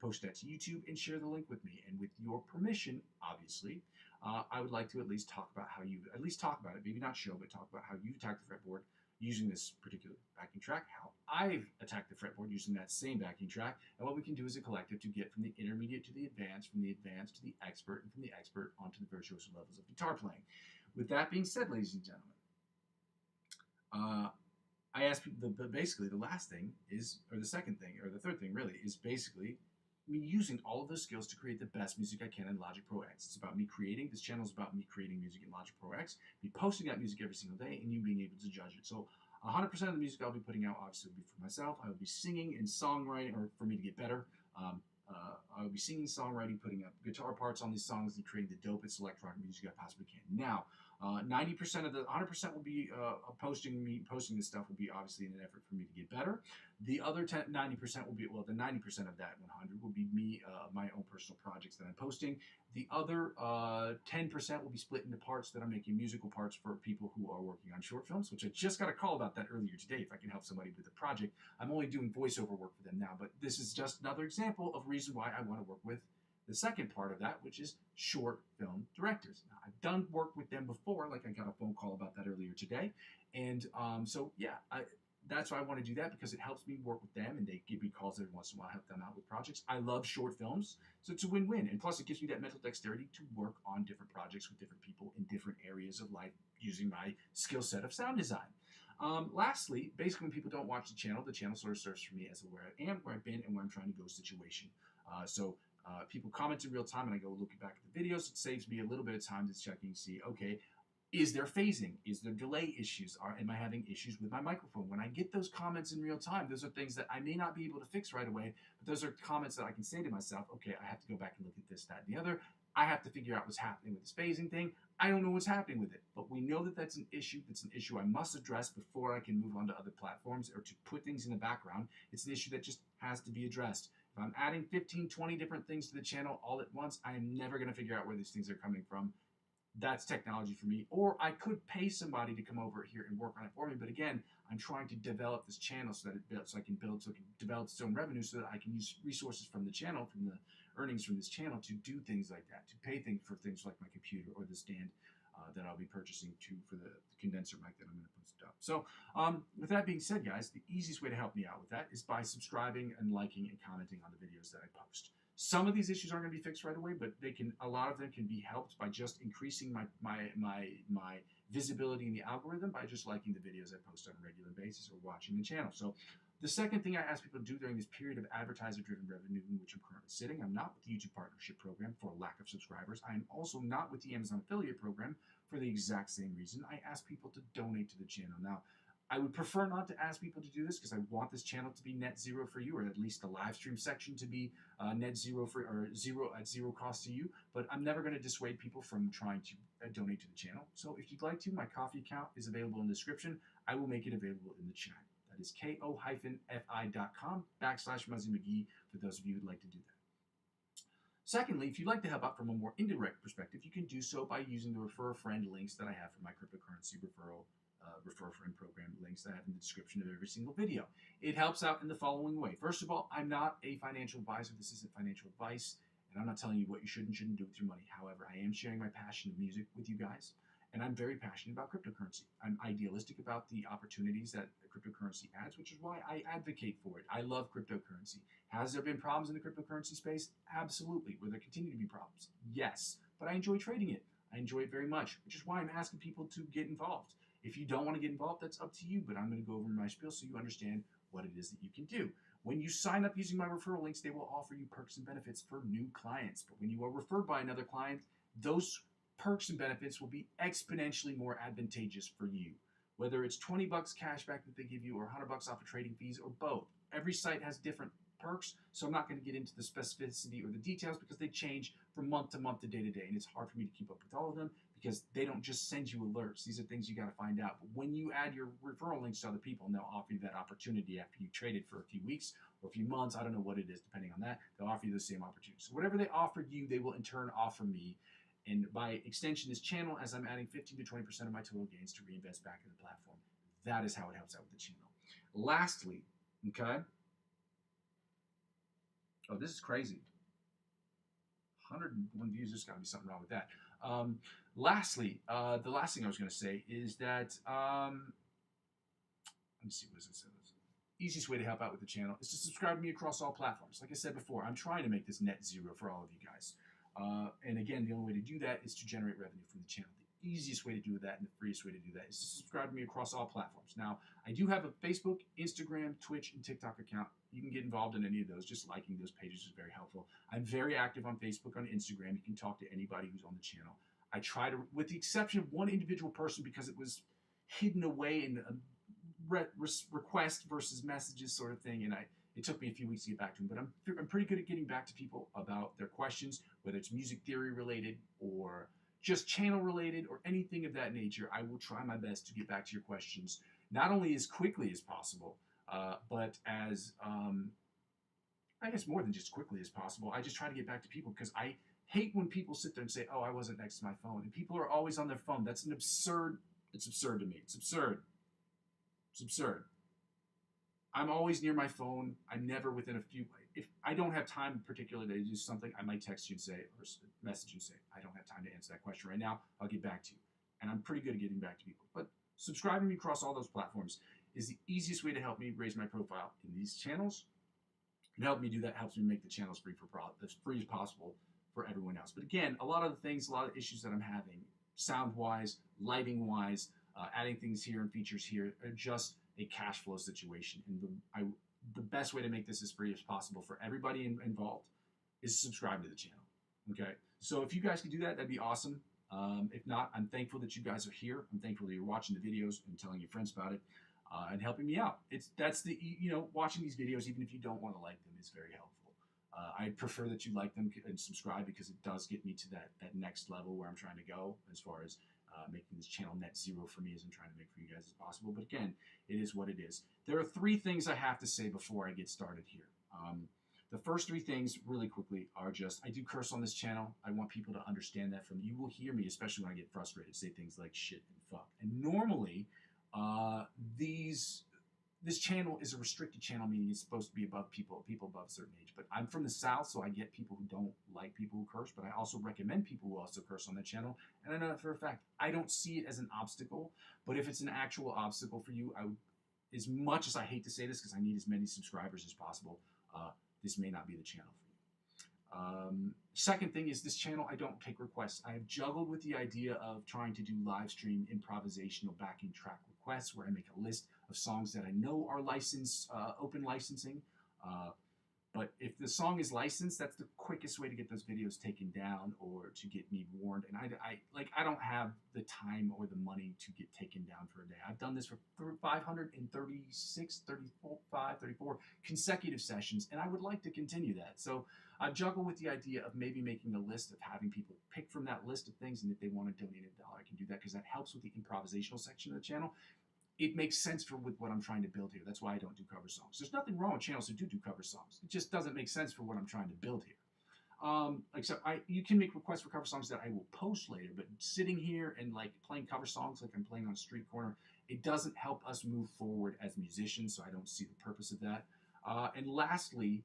post that to YouTube, and share the link with me. And with your permission, obviously, I would like to at least talk about how you, at least talk about it, maybe not show, but talk about how you attack the fretboard using this particular backing track, how I've attacked the fretboard using that same backing track, and what we can do as a collective to get from the intermediate to the advanced, from the advanced to the expert, and from the expert onto the virtuoso levels of guitar playing. With that being said, ladies and gentlemen, I asked people, basically the last thing is, or the second thing, or the third thing really, is basically me using all of those skills to create the best music I can in Logic Pro X. It's about me creating, this channel is about me creating music in Logic Pro X, me posting that music every single day, and you being able to judge it. So 100% of the music I'll be putting out obviously will be for myself. I will be singing and songwriting, or for me to get better. I will be singing, songwriting, putting up guitar parts on these songs, and creating the dopest electronic music I possibly can. Now, 90% of the 100% will be posting this stuff will be obviously in an effort for me to get better. The other 90% will be, well, the 90% of that 100 will be me, my own personal projects that I'm posting. The other 10% will be split into parts that I'm making musical parts for people who are working on short films, which I just got a call about that earlier today. If I can help somebody with a project, I'm only doing voiceover work for them now, but this is just another example of reason why I want to work with the second part of that, which is short film directors. Now, I've done work with them before, like I got a phone call about that earlier today. And so, yeah, that's why I want to do that, because it helps me work with them, and they give me calls every once in a while, help them out with projects. I love short films, so it's a win-win. And plus, it gives me that mental dexterity to work on different projects with different people in different areas of life using my skill set of sound design. Lastly, basically, when people don't watch the channel sort of serves for me as a where I am, where I've been, and where I'm trying to go situation. People comment in real time, and I go looking back at the videos. It saves me a little bit of time to check and see, okay, is there phasing? Is there delay issues? Am I having issues with my microphone? When I get those comments in real time, those are things that I may not be able to fix right away, but those are comments that I can say to myself, okay, I have to go back and look at this, that, and the other. I have to figure out what's happening with this phasing thing. I don't know what's happening with it, but we know that that's an issue. That's an issue I must address before I can move on to other platforms or to put things in the background. It's an issue that just has to be addressed. If I'm adding 15, 20 different things to the channel all at once, I am never going to figure out where these things are coming from. That's technology for me. Or I could pay somebody to come over here and work on it for me. But again, I'm trying to develop this channel so that it can develop its own revenue, so that I can use resources from the channel, from the earnings from this channel, to do things like that, to pay things for things like my computer or the stand that I'll be purchasing for the condenser mic that I'm going to post up. So with that being said, guys, the easiest way to help me out with that is by subscribing and liking and commenting on the videos that I post. Some of these issues aren't going to be fixed right away, but a lot of them can be helped by just increasing my visibility in the algorithm by just liking the videos I post on a regular basis or watching the channel. So the second thing I ask people to do during this period of advertiser-driven revenue in which I'm currently sitting, I'm not with the YouTube Partnership Program for lack of subscribers. I am also not with the Amazon Affiliate Program for the exact same reason. I ask people to donate to the channel. Now, I would prefer not to ask people to do this, because I want this channel to be net zero for you, or at least the live stream section to be net zero or zero at zero cost to you. But I'm never going to dissuade people from trying to donate to the channel. So if you'd like to, my Ko-fi account is available in the description. I will make it available in the chat. That is ko-fi.com/Muzzy McGee for those of you who'd like to do that. Secondly, if you'd like to help out from a more indirect perspective, you can do so by using the refer a friend links that I have for my cryptocurrency refer a friend program links that I have in the description of every single video. It helps out in the following way. First of all, I'm not a financial advisor. This isn't financial advice, and I'm not telling you what you should and shouldn't do with your money. However, I am sharing my passion of music with you guys, and I'm very passionate about cryptocurrency. I'm idealistic about the opportunities that cryptocurrency adds, which is why I advocate for it. I love cryptocurrency. Has there been problems in the cryptocurrency space? Absolutely. Will there continue to be problems? Yes. But I enjoy trading it. I enjoy it very much, which is why I'm asking people to get involved. If you don't want to get involved, that's up to you, but I'm going to go over my spiel so you understand what it is that you can do. When you sign up using my referral links, they will offer you perks and benefits for new clients. But when you are referred by another client, those perks and benefits will be exponentially more advantageous for you. Whether it's 20 bucks cash back that they give you, or 100 bucks off of trading fees, or both. Every site has different perks, so I'm not going to get into the specificity or the details, because they change from month to month to day, and it's hard for me to keep up with all of them, because they don't just send you alerts. These are things you got to find out. But when you add your referral links to other people, and they'll offer you that opportunity after you traded for a few weeks or a few months, I don't know what it is, depending on that, they'll offer you the same opportunity. So whatever they offer you, they will in turn offer me. And by extension, this channel, as I'm adding 15 to 20% of my total gains to reinvest back in the platform. That is how it helps out with the channel. Lastly, okay, Oh, this is crazy. 101 views. There's got to be something wrong with that. Lastly, the last thing I was going to say is that let me see, what does it say? Easiest way to help out with the channel is to subscribe to me across all platforms. Like I said before, I'm trying to make this net zero for all of you guys. And again, the only way to do that is to generate revenue from the channel. The easiest way to do that and the freest way to do that is to subscribe to me across all platforms. Now, I do have a Facebook, Instagram, Twitch, and TikTok account. You can get involved in any of those. Just liking those pages is very helpful. I'm very active on Facebook, on Instagram. You can talk to anybody who's on the channel. I try to, with the exception of one individual person because it was hidden away in a request versus messages sort of thing, and it took me a few weeks to get back to them, but I'm pretty good at getting back to people about their questions, whether it's music theory related or just channel related or anything of that nature. I will try my best to get back to your questions, not only as quickly as possible, but as I guess more than just quickly as possible. I just try to get back to people because I hate when people sit there and say, "Oh, I wasn't next to my phone," and people are always on their phone. That's an absurd. It's absurd to me. It's absurd. It's absurd. I'm always near my phone. I'm never within a few. If I don't have time particularly to do something, I might text you and say, or message you and say, I don't have time to answer that question right now. I'll get back to you. And I'm pretty good at getting back to people. But subscribing to me across all those platforms is the easiest way to help me raise my profile in these channels. And help me do that helps me make the channels free as free as possible for everyone else. But again, a lot of the things, a lot of issues that I'm having, sound-wise, lighting-wise, adding things here and features here are just a cash flow situation. And the best way to make this as free as possible for everybody involved is subscribe to the channel. Okay, so if you guys can do that, that'd be awesome. If not, I'm thankful that you guys are here. I'm thankful that you're watching the videos and telling your friends about it and helping me out. Watching these videos, even if you don't want to like them, is very helpful. I prefer that you like them and subscribe because it does get me to that next level where I'm trying to go as far as making this channel net zero for me as I'm trying to make for you guys as possible. But again, it is what it is. There are 3 things I have to say before I get started here. The first 3 things, really quickly, are just, I do curse on this channel. I want people to understand that from you will hear me, especially when I get frustrated, say things like shit and fuck. And normally, this channel is a restricted channel, meaning it's supposed to be above people above a certain age. But I'm from the South, so I get people who don't like people who curse, but I also recommend people who also curse on that channel. And I know that for a fact. I don't see it as an obstacle, but if it's an actual obstacle for you, as much as I hate to say this because I need as many subscribers as possible, this may not be the channel for you. Second thing is this channel, I don't take requests. I have juggled with the idea of trying to do live stream improvisational backing track requests where I make a list of songs that I know are licensed, open licensing. But if the song is licensed, that's the quickest way to get those videos taken down or to get me warned. And I don't have the time or the money to get taken down for a day. I've done this for 536, 34 consecutive sessions, and I would like to continue that. So I've juggled with the idea of maybe making a list of having people pick from that list of things, and if they want to donate $1, I can do that because that helps with the improvisational section of the channel. It makes sense with what I'm trying to build here. That's why I don't do cover songs. There's nothing wrong with channels that do cover songs. It just doesn't make sense for what I'm trying to build here. Except you can make requests for cover songs that I will post later, but sitting here and like playing cover songs like I'm playing on a street corner, it doesn't help us move forward as musicians, so I don't see the purpose of that. And lastly,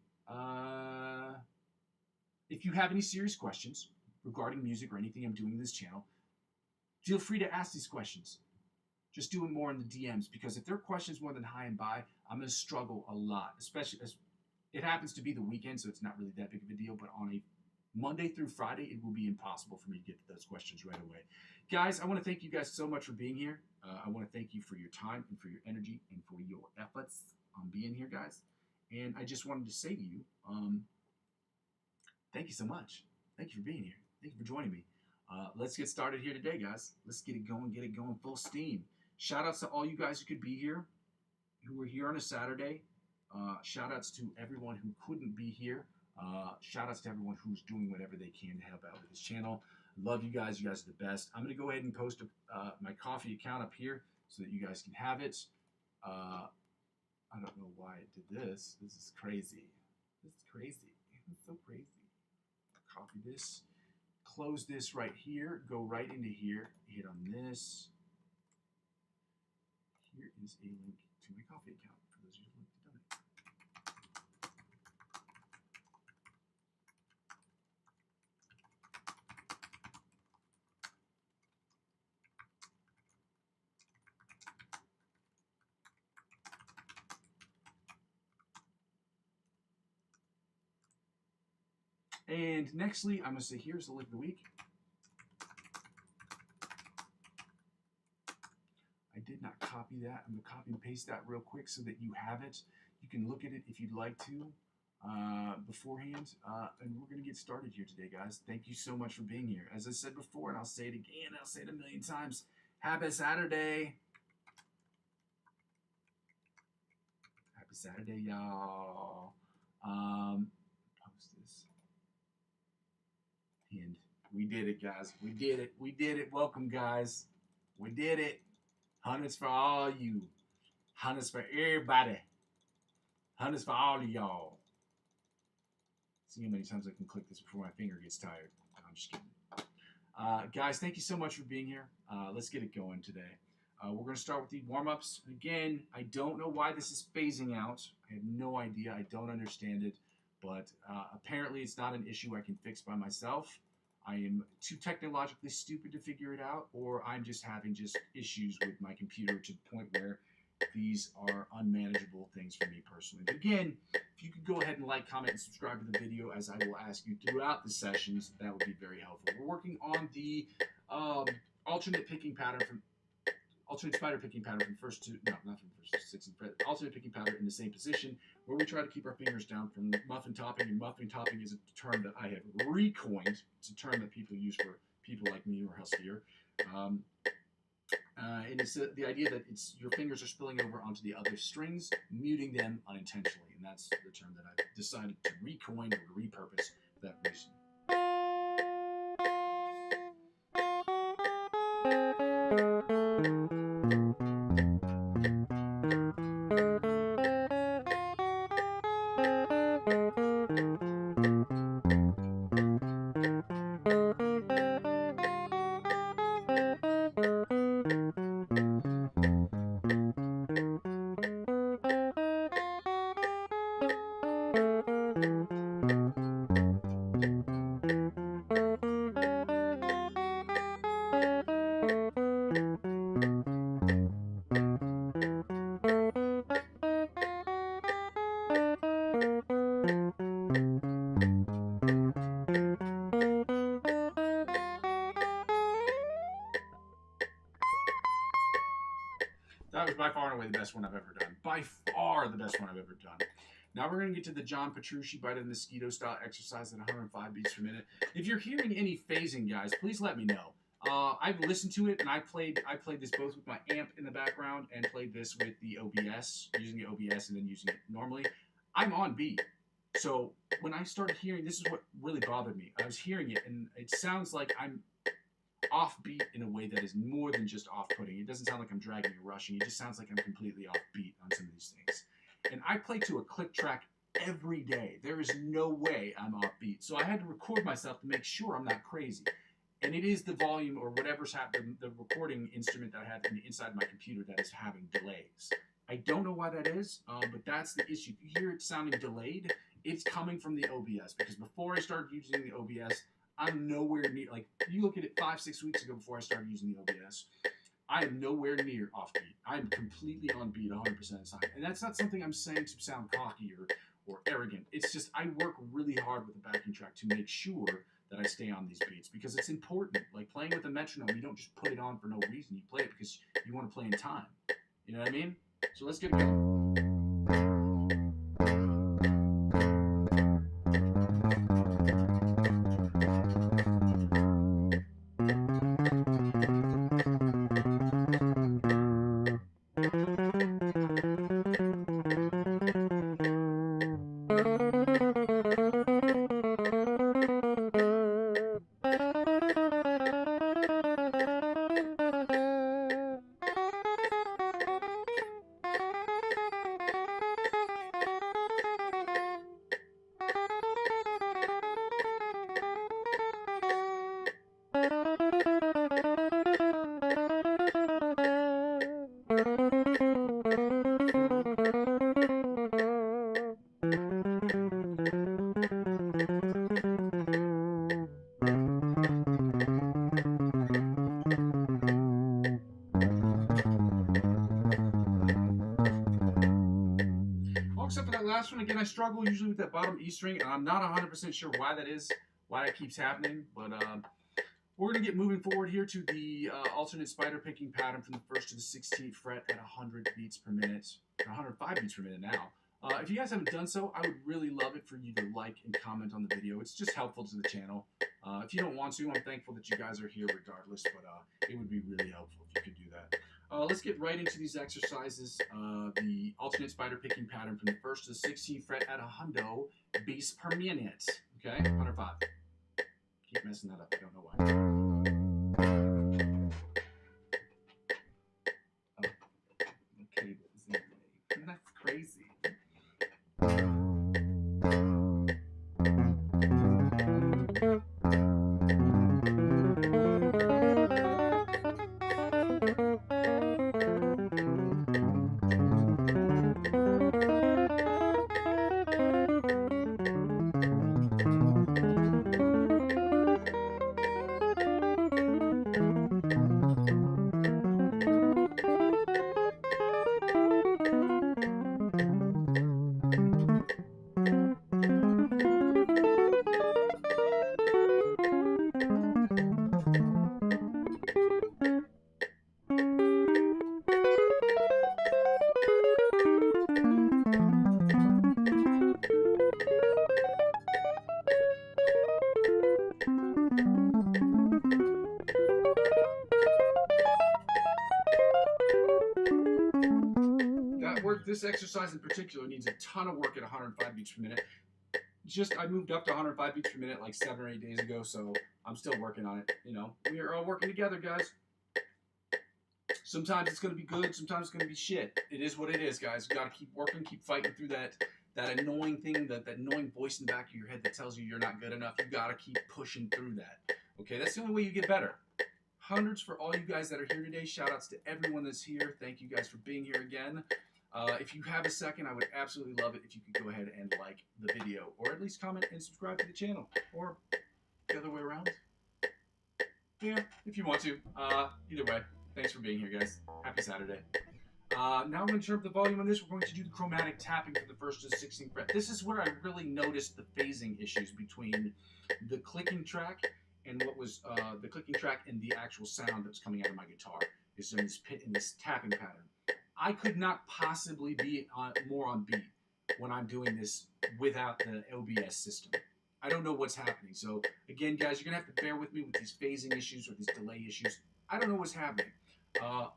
if you have any serious questions regarding music or anything I'm doing in this channel, feel free to ask these questions. Just do it more in the DMs, because if there are questions more than hi and bye, I'm going to struggle a lot, especially as it happens to be the weekend, so it's not really that big of a deal, but on a Monday through Friday, it will be impossible for me to get to those questions right away. Guys, I want to thank you guys so much for being here. I want to thank you for your time and for your energy and for your efforts on being here, guys. And I just wanted to say to you, thank you so much. Thank you for being here. Thank you for joining me. Let's get started here today, guys. Let's get it going full steam. Shout outs to all you guys who could be here, who were here on a Saturday. Shout outs to everyone who couldn't be here. Shout outs to everyone who's doing whatever they can to help out with this channel. Love you guys. You guys are the best. I'm going to go ahead and post my coffee account up here so that you guys can have it. I don't know why it did this. This is crazy. This is crazy. It's so crazy. Copy this. Close this right here. Go right into here. Hit on this. Here is a link to my coffee account for those of you who want to donate. And nextly, I'm going to say, here's the lick of the week. I did not copy that. I'm going to copy and paste that real quick so that you have it. You can look at it if you'd like to beforehand. And we're going to get started here today, guys. Thank you so much for being here. As I said before, and I'll say it again, I'll say it a million times, happy Saturday. Happy Saturday, y'all. Post this. And we did it, guys. We did it. We did it. Welcome, guys. We did it. Hundreds for all you. Hundreds for everybody. Hundreds for all of y'all. See how many times I can click this before my finger gets tired. I'm just kidding. Guys, thank you so much for being here. Let's get it going today. We're going to start with the warm-ups. Again, I don't know why this is phasing out. I have no idea. I don't understand it. But apparently it's not an issue I can fix by myself. I am too technologically stupid to figure it out, or I'm just having issues with my computer to the point where these are unmanageable things for me personally. But again, if you could go ahead and like, comment, and subscribe to the video, as I will ask you throughout the sessions, that would be very helpful. We're working on the alternate spider picking pattern from first to, no, not from first to sixth fret, alternate picking pattern in the same position, where we try to keep our fingers down from muffin topping, and muffin topping is a term that I have recoined. It's a term that people use for people like me who are huskier. And it's the idea that your fingers are spilling over onto the other strings, muting them unintentionally, and that's the term that I've decided to recoin or to repurpose for that reason. That was by far and away the best one I've ever done. By far the best one I've ever done. Now we're going to get to the John Petrucci Bite of the Mosquito style exercise at 105 beats per minute. If you're hearing any phasing, guys, please let me know. I've listened to it, and I played this both with my amp in the background and played this with the OBS, using the OBS and then using it normally. I'm on beat. So when I started hearing, this is what really bothered me. I was hearing it, and it sounds like I'm offbeat in a way that is more than just off-putting. It doesn't sound like I'm dragging or rushing. It just sounds like I'm completely offbeat on some of these things. And I play to a click track every day. There is no way I'm offbeat. So I had to record myself to make sure I'm not crazy. And it is the volume or whatever's happening, the recording instrument that I have in the inside of my computer that is having delays. I don't know why that is, but that's the issue. If you hear it sounding delayed, it's coming from the OBS. Because before I started using the OBS, I'm nowhere near, like, you look at it 5-6 weeks ago before I started using the OBS, I am nowhere near offbeat. I'm completely on beat 100% of the time. And that's not something I'm saying to sound cocky or arrogant. It's just I work really hard with the backing track to make sure that I stay on these beats because it's important. Like playing with a metronome, you don't just put it on for no reason. You play it because you want to play in time. You know what I mean? So let's get it going. I struggle usually with that bottom E string, and I'm not 100% sure why that is, why that keeps happening, but we're going to get moving forward here to the alternate spider picking pattern from the 1st to the 16th fret at 100 beats per minute, or 105 beats per minute now. If you guys haven't done so, I would really love it for you to like and comment on the video. It's just helpful to the channel. If you don't want to, I'm thankful that you guys are here regardless, but it would be really helpful if you could do that. Let's get right into these exercises. The alternate spider picking pattern from the 1st to the 16th fret at 100 beats per minute. Okay, 105. Keep messing that up. I don't know why. Okay, that's crazy. This exercise in particular needs a ton of work at 105 beats per minute. I moved up to 105 beats per minute like 7 or 8 days ago, so I'm still working on it. You know, we are all working together, guys. Sometimes it's going to be good, sometimes it's going to be shit. It is what it is, guys. You got to keep working, keep fighting through that annoying thing, that annoying voice in the back of your head that tells you you're not good enough. You got to keep pushing through that. Okay, that's the only way you get better. Hundreds for all you guys that are here today. Shout outs to everyone that's here. Thank you guys for being here again. If you have a second, I would absolutely love it if you could go ahead and like the video, or at least comment and subscribe to the channel, or the other way around. Yeah, if you want to. Either way, thanks for being here, guys. Happy Saturday. Now I'm going to turn up the volume on this. We're going to do the chromatic tapping for the 1st to the 16th fret. This is where I really noticed the phasing issues between the clicking track and what was the clicking track and the actual sound that's coming out of my guitar. Is in this tapping pattern. I could not possibly be more on beat when I'm doing this without the OBS system. I don't know what's happening. So again, guys, you're gonna have to bear with me with these phasing issues or these delay issues. I don't know what's happening. I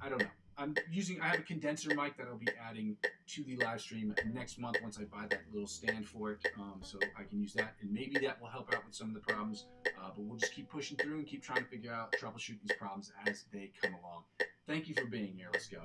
don't know. I have a condenser mic that I'll be adding to the live stream next month once I buy that little stand for it, so I can use that, and maybe that will help out with some of the problems. But we'll just keep pushing through and keep trying to troubleshoot these problems as they come along. Thank you for being here. Let's go.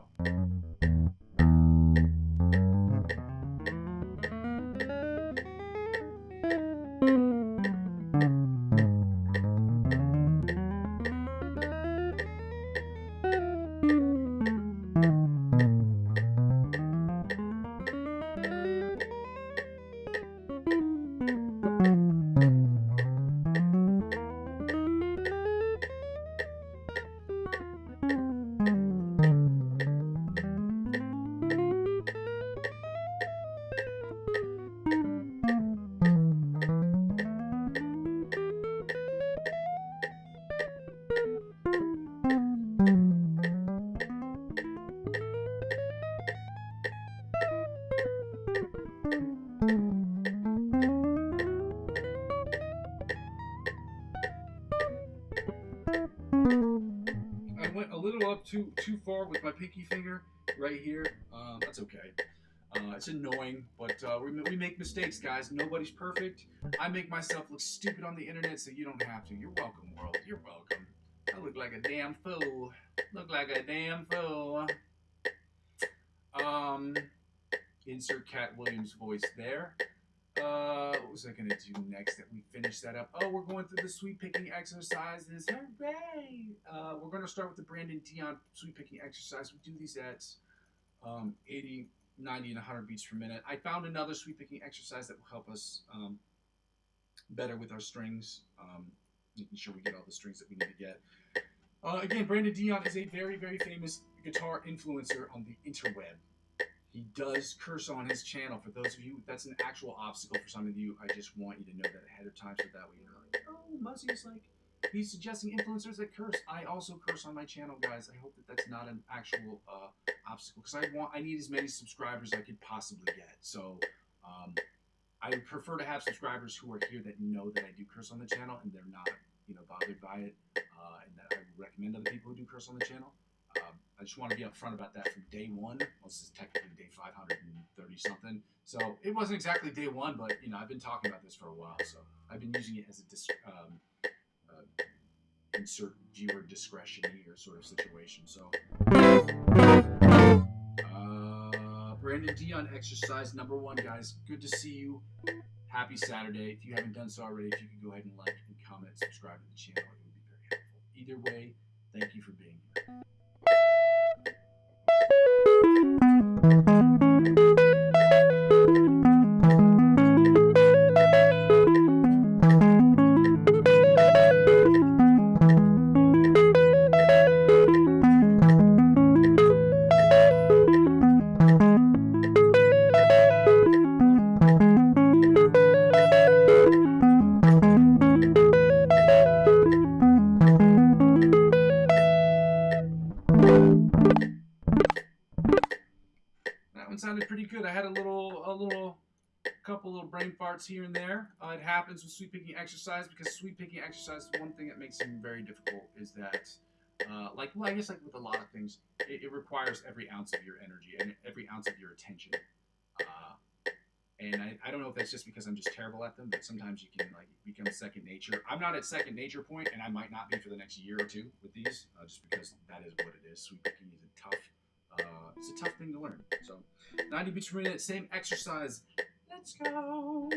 Too far with my pinky finger right here. That's okay. It's annoying, but we make mistakes, guys. Nobody's perfect. I make myself look stupid on the internet, so you don't have to. You're welcome, world. You're welcome. I look like a damn fool. Look like a damn fool. Insert Cat Williams' voice there. What was I going to do next that we finish that up? Oh, we're going through the sweep picking exercises. Hooray! We're going to start with the Brandon Dion sweep picking exercise. We do these at 80, 90, and 100 beats per minute. I found another sweep picking exercise that will help us better with our strings, making sure we get all the strings that we need to get. Again, Brandon Dion is a very, very famous guitar influencer on the interweb. He does curse on his channel. For those of you, that's an actual obstacle for some of you. I just want you to know that ahead of time, so that way you're like, oh, Muzzy's like, he's suggesting influencers that curse. I also curse on my channel, guys. I hope that that's not an actual obstacle, because I need as many subscribers as I could possibly get. So I would prefer to have subscribers who are here that know that I do curse on the channel and they're not, bothered by it, and that I would recommend other people who do curse on the channel. I just want to be upfront about that from day one. Well, this is technically day 530 something, so it wasn't exactly day one, but I've been talking about this for a while, so I've been using it as a insert viewer discretion here sort of situation. So, Brandon Dion, exercise number 1, guys. Good to see you. Happy Saturday. If you haven't done so already, if you could go ahead and like and comment, subscribe to the channel, it would be very helpful. Either way, thank you for being here. Sounded pretty good. I had a couple little brain farts here and there. It happens with sweep picking exercise, because sweep picking exercise, one thing that makes it very difficult is that, I guess like with a lot of things, it requires every ounce of your energy and every ounce of your attention. And I don't know if that's just because I'm just terrible at them, but sometimes you can become second nature. I'm not at second nature point, and I might not be for the next year or two with these, just because that is what it is. Sweep picking is it's a tough thing to learn. So 90 beats per minute, same exercise. Let's go.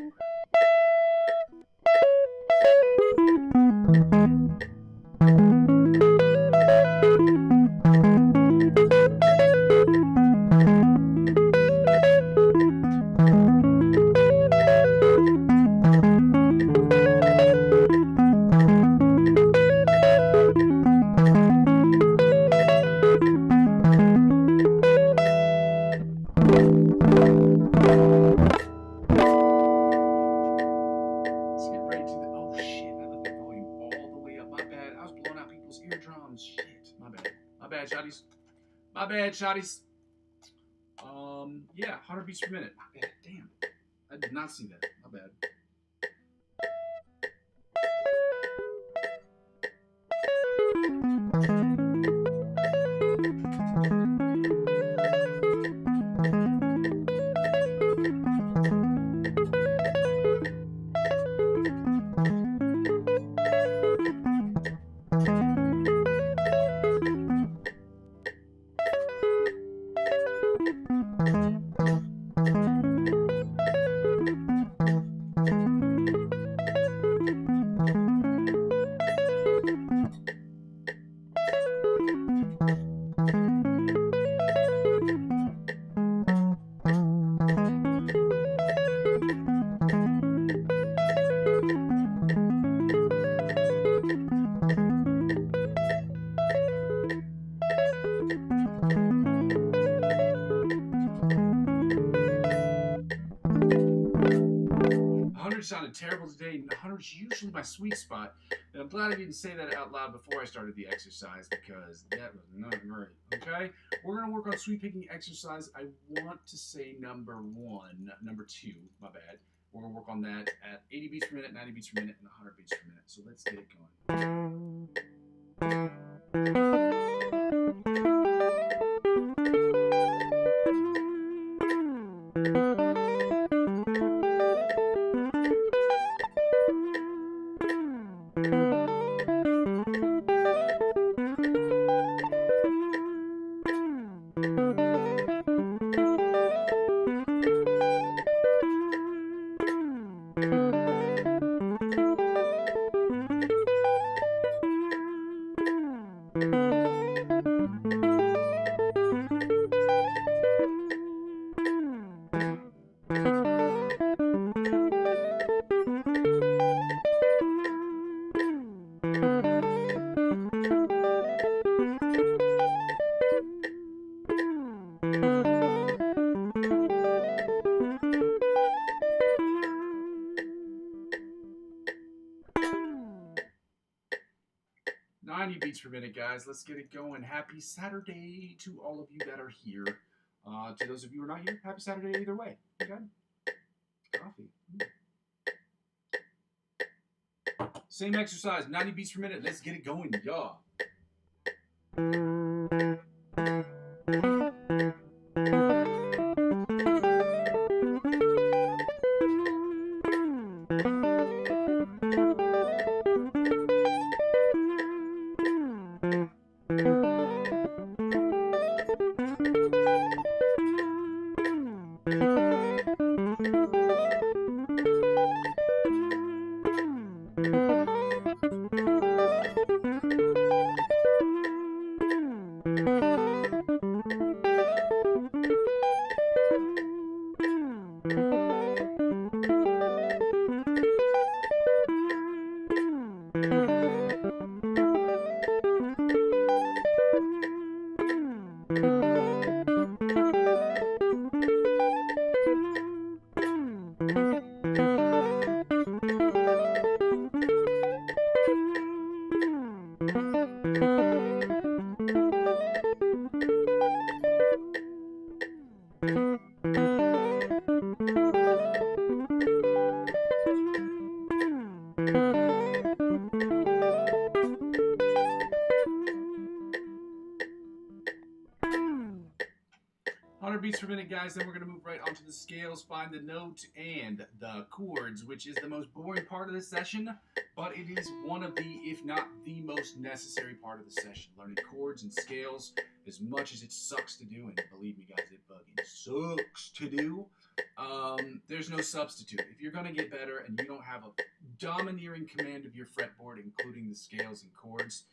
My bad, shotties. Yeah, 100 beats per minute. My bad. Damn. I did not see that. My bad. Sounded terrible today. 100 is usually my sweet spot, and I'm glad I didn't say that out loud before I started the exercise, because that was not great. Okay, we're gonna work on sweep picking exercise. I want to say number 2. My bad. We're gonna work on that at 80 beats per minute, 90 beats per minute, and 100 beats per minute. So let's get it going. 90 beats per minute, guys. Let's get it going. Happy Saturday to all of you that are here. To those of you who are not here, happy Saturday either way. Okay? Coffee. Same exercise, 90 beats per minute. Let's get it going, y'all. Beats per minute, guys. Then we're going to move right onto the scales, find the note and the chords, which is the most boring part of the session, but it is one of the, if not the most necessary part of the session. Learning chords and scales, as much as it sucks to do, and believe me, guys, it fucking sucks to do, there's no substitute. If you're going to get better and you don't have a domineering command of your fretboard, including the scales and chords,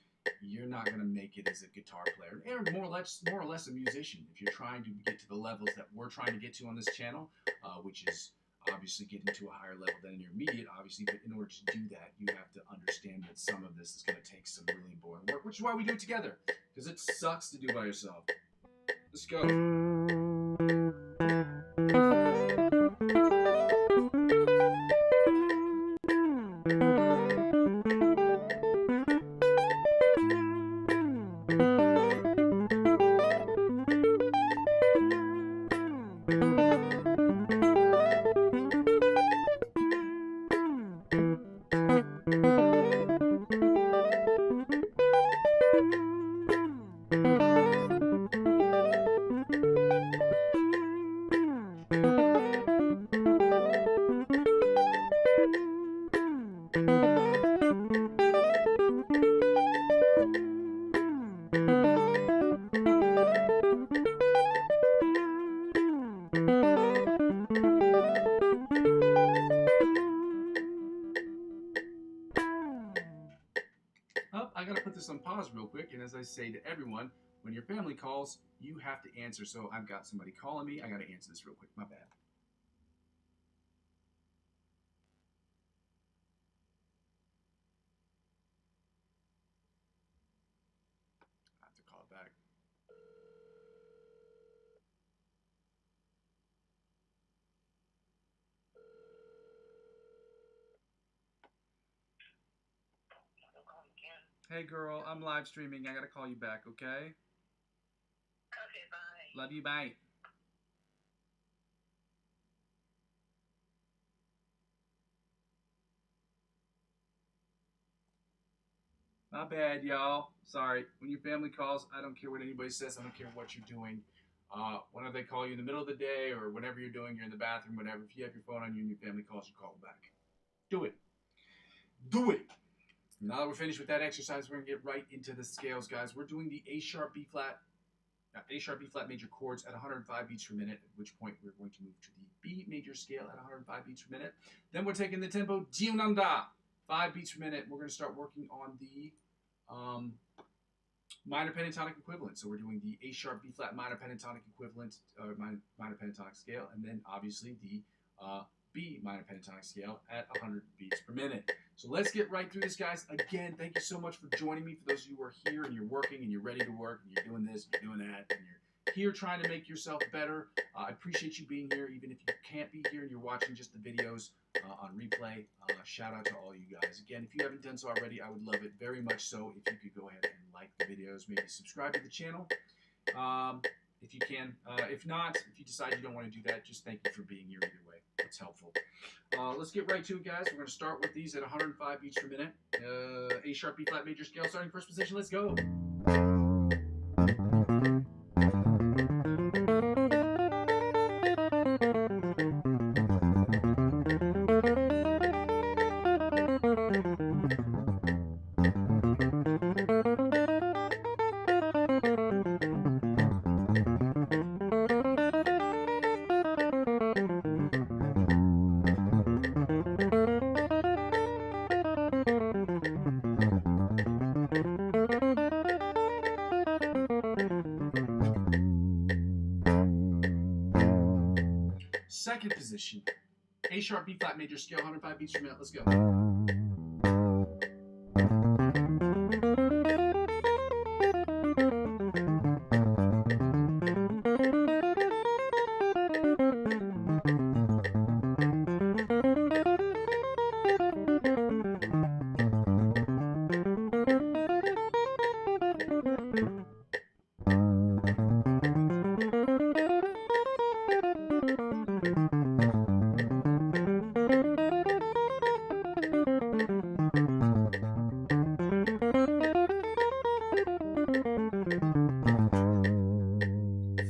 you're not going to make it as a guitar player, or more or less a musician. If you're trying to get to the levels that we're trying to get to on this channel, which is obviously getting to a higher level than intermediate, obviously, but in order to do that, you have to understand that some of this is going to take some really boring work, which is why we do it together, because it sucks to do by yourself. Let's go. I gotta put this on pause real quick, and as I say to everyone, when your family calls, you have to answer. So I've got somebody calling me. I gotta answer this real quick. My bad. I have to call it back. Hey girl, I'm live streaming. I gotta call you back, okay? Okay, bye. Love you, bye. My bad, y'all. Sorry. When your family calls, I don't care what anybody says. I don't care what you're doing. Whenever they call you in the middle of the day or whenever you're doing, you're in the bathroom, whatever. If you have your phone on you and your family calls, you call them back. Do it. Do it. Now that we're finished with that exercise, we're going to get right into the scales, guys. We're doing the A sharp, B flat major chords at 105 beats per minute, at which point we're going to move to the B major scale at 105 beats per minute. Then we're taking the tempo 5 beats per minute. We're going to start working on the minor pentatonic equivalent. So we're doing the A sharp, B flat minor pentatonic equivalent, minor pentatonic scale, and then obviously the B minor pentatonic scale at 100 beats per minute. So let's get right through this, guys. Again, thank you so much for joining me. For those of you who are here and you're working and you're ready to work and you're doing this and you're doing that and here trying to make yourself better. I appreciate you being here, even if you can't be here and you're watching just the videos on replay. Shout out to all you guys. Again, if you haven't done so already, I would love it very much so if you could go ahead and like the videos, maybe subscribe to the channel if you can. If not, if you decide you don't want to do that, just thank you for being here either way. It's helpful. Let's get right to it, guys. We're going to start with these at 105 beats per minute. A sharp, B flat major scale, starting first position. Let's go. Second position, A sharp, B flat major scale, 105 beats per minute. Let's go.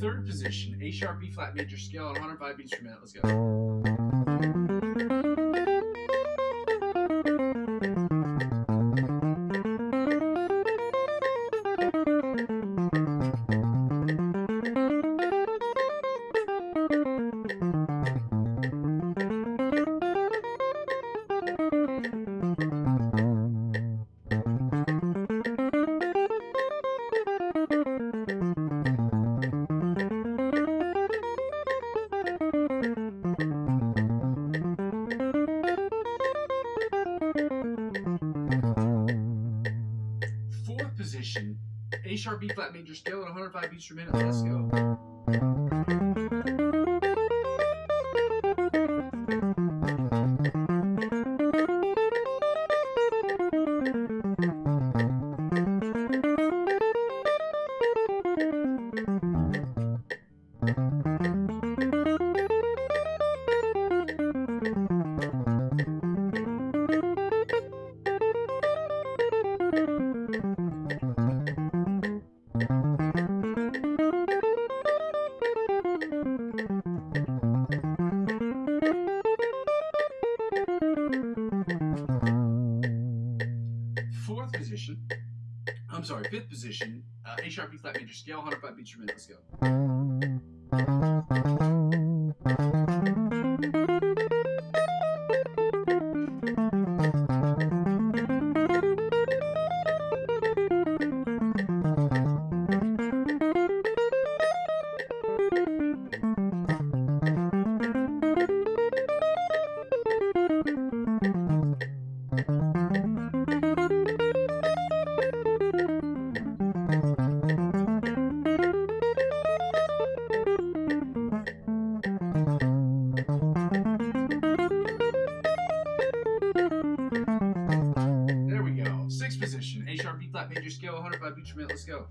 Third position, A sharp, B flat major scale at 105 beats per minute. Let's go. Fourth position, A sharp, B flat major scale at 105 beats per minute. Let's go. Fifth position, A sharp, B flat major scale, 105 beats per minute. Let's go. Position, A sharp, B flat major scale, 105 beats per minute. Let's go.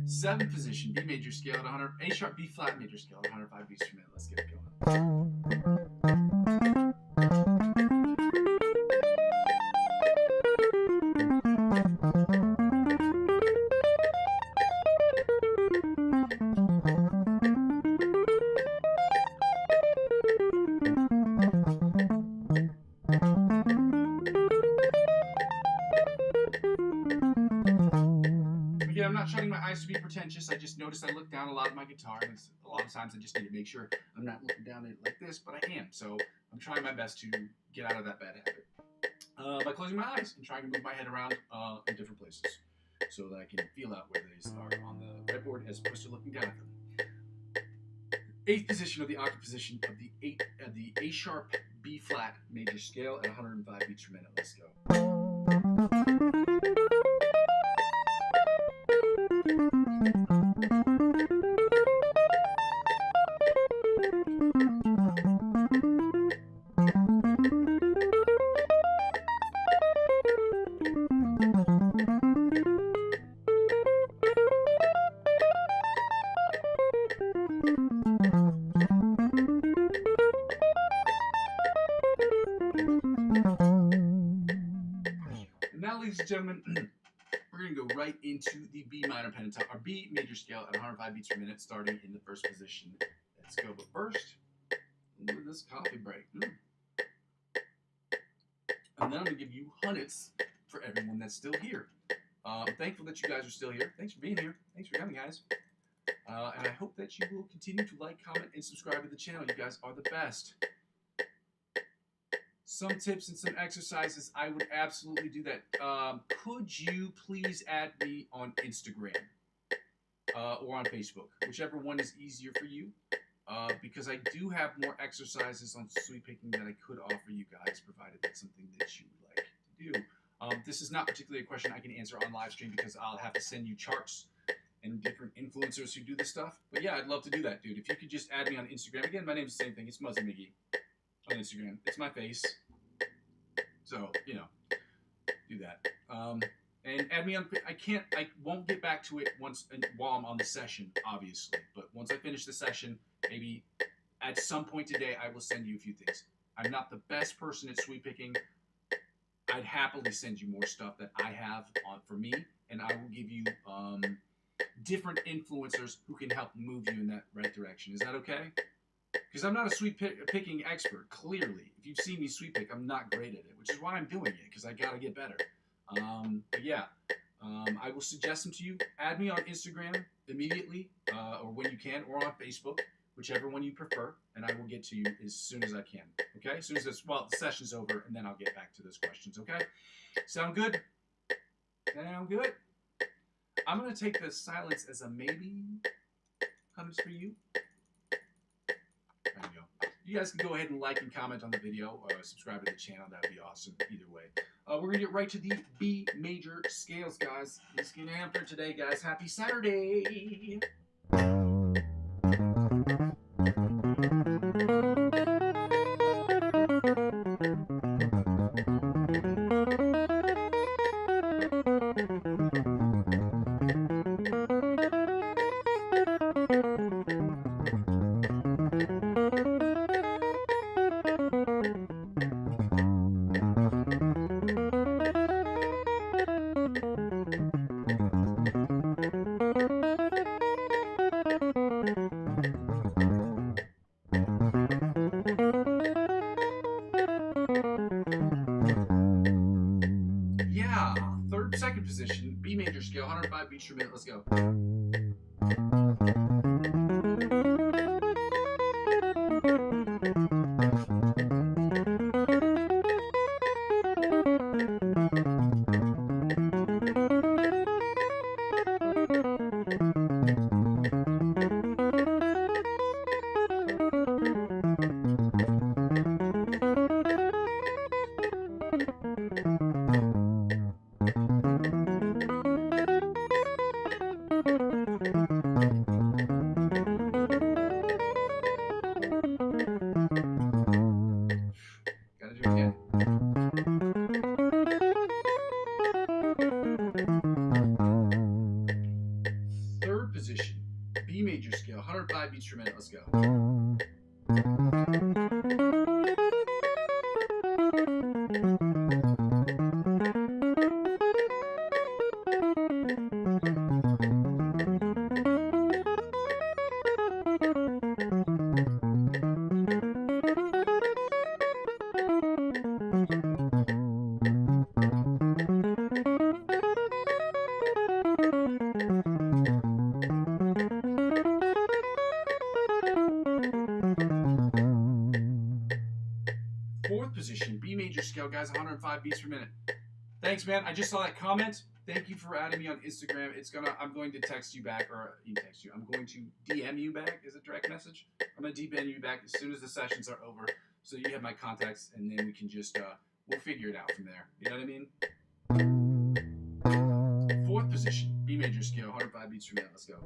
Seventh position, B major scale at 100, A sharp, B flat major scale at 105 beats per minute. Let's get it going. Again, I'm not shutting my eyes to be pretentious. I just noticed I look down a lot at my guitar, and a lot of times I just need to make sure I'm not looking down at it like this, but I am. So I'm trying my best to get out of that bad habit. by closing my eyes and trying to move my head around in different places so that I can feel out where these are on the fretboard as opposed to looking down at them. Eighth position of the octave position of the A sharp B flat major scale at 105 beats per minute. Let's go. Now, ladies and gentlemen, we're going to go right into the B minor pentatonic, our B major scale at 105 beats per minute, starting in the first position. Let's go. But first, look at this coffee break. And then I'm going to give you hundreds for everyone that's still here. I'm thankful that you guys are still here. Thanks for being here. Thanks for coming, guys. And I hope that you will continue to like, comment, and subscribe to the channel. You guys are the best. Some tips and some exercises, I would absolutely do that. Could you please add me on Instagram or on Facebook, whichever one is easier for you, because I do have more exercises on sweep picking that I could offer you guys, provided that's something that you would like to do. This is not particularly a question I can answer on live stream because I'll have to send you charts and different influencers who do this stuff. But yeah, I'd love to do that, dude. If you could just add me on Instagram. Again, my name's the same thing. It's Muzzy McGee on Instagram. It's my face. So, you know, do that. And add me on, I won't get back to it while I'm on the session, obviously. But once I finish the session, maybe at some point today, I will send you a few things. I'm not the best person at sweep picking. I'd happily send you more stuff that I have for me, and I will give you different influencers who can help move you in that right direction. Is that okay? Because I'm not a sweep picking expert, clearly. If you've seen me sweep pick, I'm not great at it, which is why I'm doing it, because I got to get better. But yeah, I will suggest them to you. Add me on Instagram immediately, or when you can, or on Facebook, whichever one you prefer, and I will get to you as soon as I can. Okay? As soon as the session's over, and then I'll get back to those questions. Okay? Sound good? Sound good? I'm going to take the silence as a maybe. Comes for you. There you go. You guys can go ahead and like and comment on the video, or subscribe to the channel. That would be awesome. Either way. We're going to get right to the B major scales, guys. Let's get after today, guys. Happy Saturday! Second position, B major scale, 105 beats per minute. Let's go. Third position, B major scale, 105 beats per minute. Let's go. scale, guys. 105 beats per minute. Thanks, man. I just saw that comment. Thank you for adding me on Instagram. I'm going to text you back, or text you. I'm going to DM you back as a direct message. I'm going to DM you back as soon as the sessions are over, so you have my contacts, and then we can just we'll figure it out from there. You know what I mean? Fourth position, B major scale, 105 beats per minute. Let's go.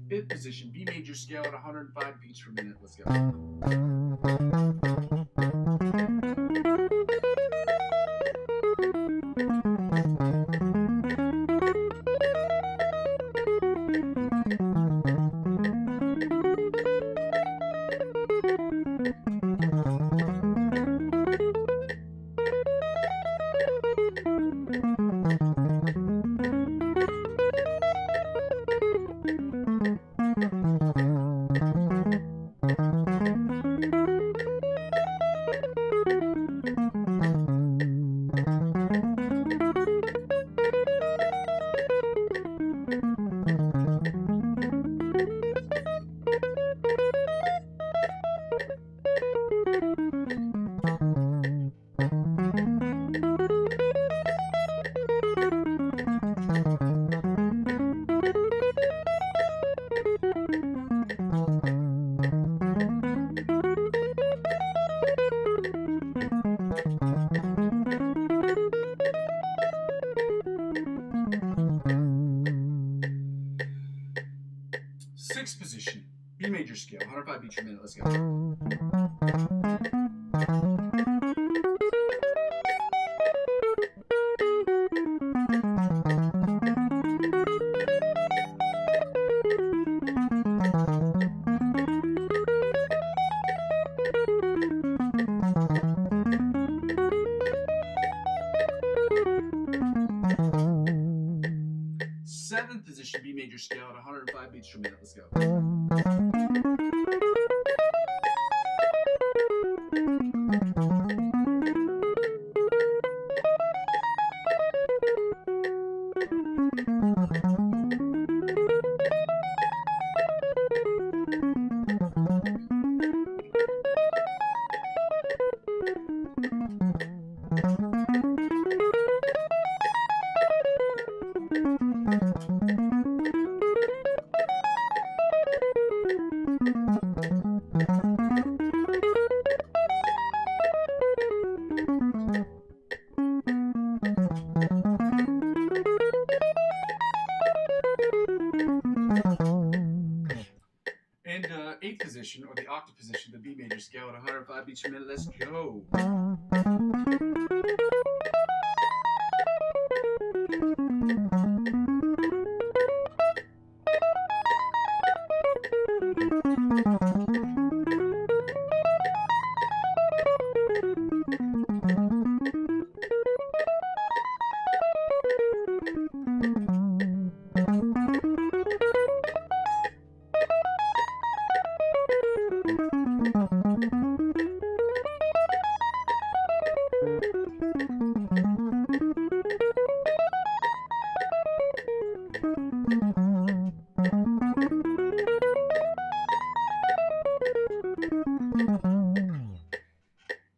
Fifth position, B major scale at 105 beats per minute. Let's go. Sixth position, B major scale, 105 beats per minute. Let's go. Seventh position, B major scale at 105 beats per minute. Let's go. And eighth position, or the octave position, the B major scale at 105 beats per minute. Let's go.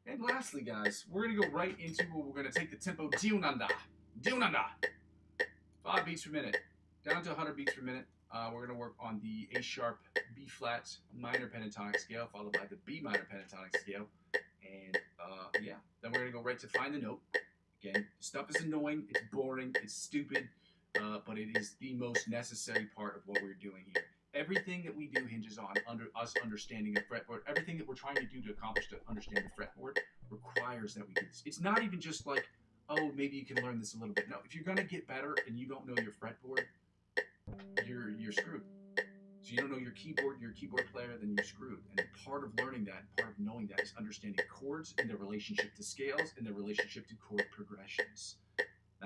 And lastly, guys, we're going to go right into what we're going to take the tempo diunanda. 5 beats per minute, down to 100 beats per minute. We're going to work on the A sharp, B flat minor pentatonic scale, followed by the B minor pentatonic scale. And yeah, then we're going to go right to find the note. Again, stuff is annoying, it's boring, it's stupid, but it is the most necessary part of what we're doing here. Everything that we do hinges on us understanding a fretboard. Everything that we're trying to do to accomplish to understand the fretboard requires that we do this. It's not even just like, oh, maybe you can learn this a little bit. No, if you're going to get better and you don't know your fretboard, you're screwed. So you don't know your keyboard player, then you're screwed. And part of learning that, part of knowing that is understanding chords and their relationship to scales and their relationship to chord progressions.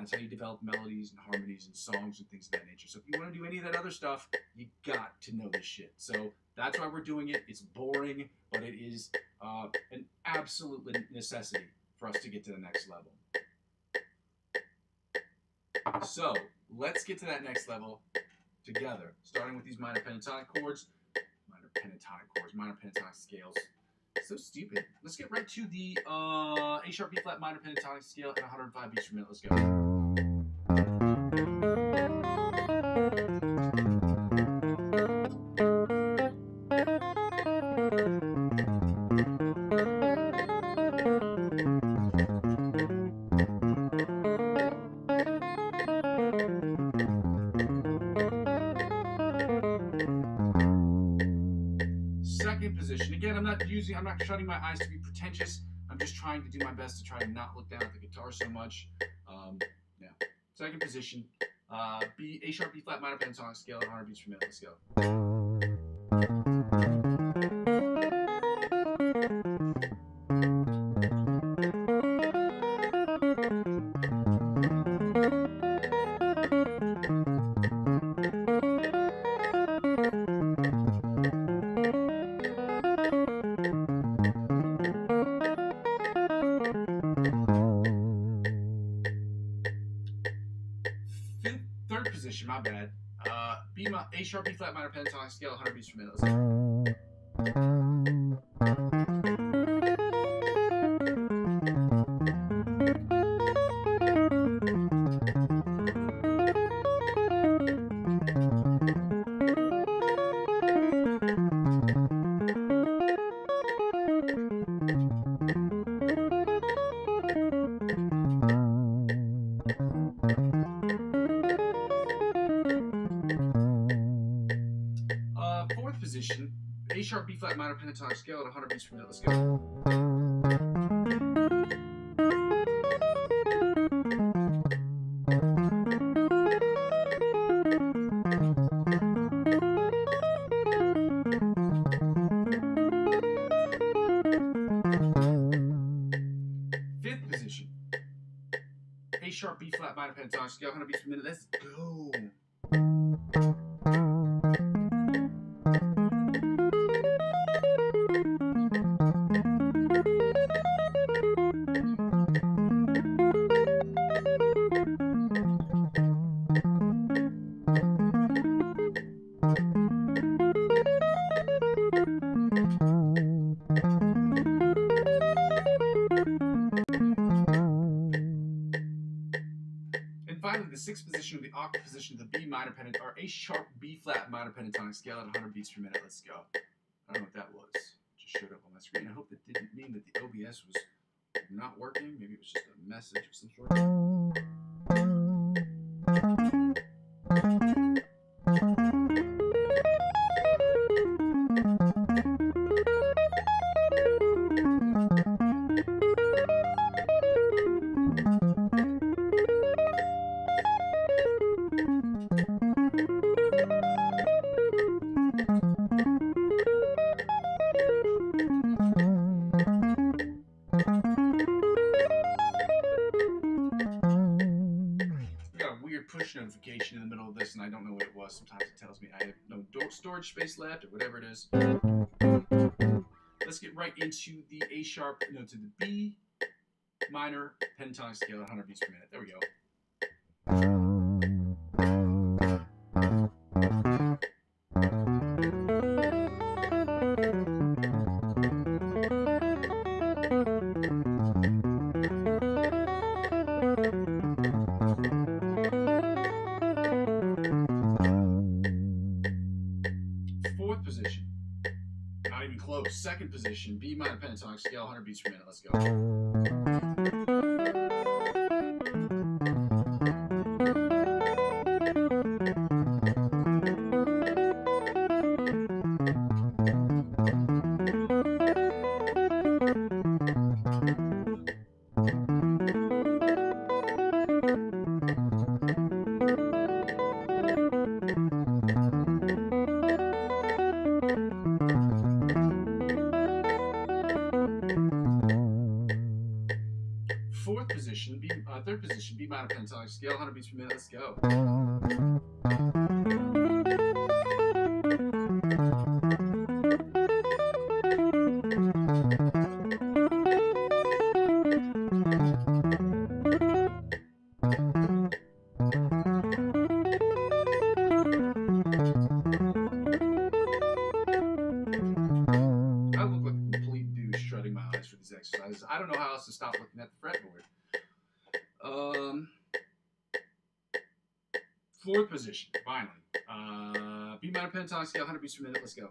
That's how you develop melodies and harmonies and songs and things of that nature. So if you want to do any of that other stuff, you got to know this shit. So that's why we're doing it. It's boring, but it is an absolute necessity for us to get to the next level. So let's get to that next level together, starting with these minor pentatonic chords, minor pentatonic scales. So stupid. Let's get right to the A sharp B flat minor pentatonic scale at 105 beats per minute. Let's go. Second position. Again, I'm not shutting my eyes to be pretentious. I'm just trying to do my best to try to not look down at the guitar so much. Yeah. Second position. A sharp B flat minor pentatonic scale at 100 beats per minute. Let's go. Third position, my bad. A sharp B flat minor pentatonic scale, 100 beats per minute. Let's go. Fourth position, A sharp B flat minor pentatonic scale at 100 beats per minute. Let's go. Fifth position, A sharp B flat minor pentatonic scale, 100 beats per minute. Let's go. Finally, the sixth position of the octave position of the B minor pentatonic, or A sharp B flat minor pentatonic scale at 100 beats per minute. Let's go. I don't know what that was. It just showed up on my screen. I hope that didn't mean that the OBS was not working. Maybe it was just a message of some sort. Push notification in the middle of this, and I don't know what it was. Sometimes it tells me I have no storage space left, or whatever it is. Let's get right into the A sharp, no, to the B minor pentatonic scale at 100 beats per minute. There we go. Fourth position, not even close. Second position, B minor pentatonic scale, 100 beats per minute. Let's go. Third position, B minor pentatonic scale, 100 beats per minute. Let's go. I look like a complete douche shutting my eyes for these exercises. I don't know how else to stop looking at the fretboard. Fourth position, finally. B minor pentatonic scale, 100 beats per minute. Let's go.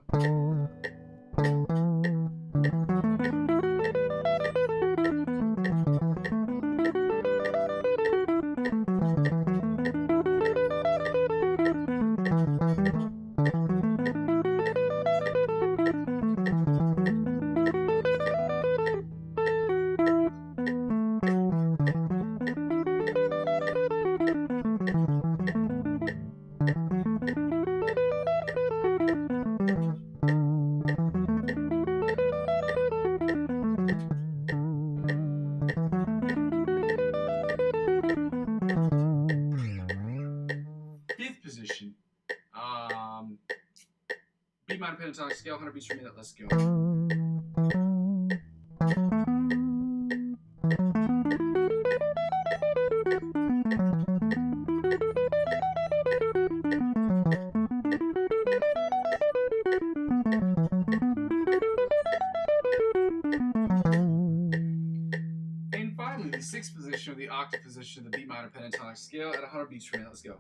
Fifth position, B minor pentatonic scale, 100 beats per minute. Let's go. And finally, the sixth position, or the octave position of the B minor pentatonic scale at 100 beats per minute. Let's go.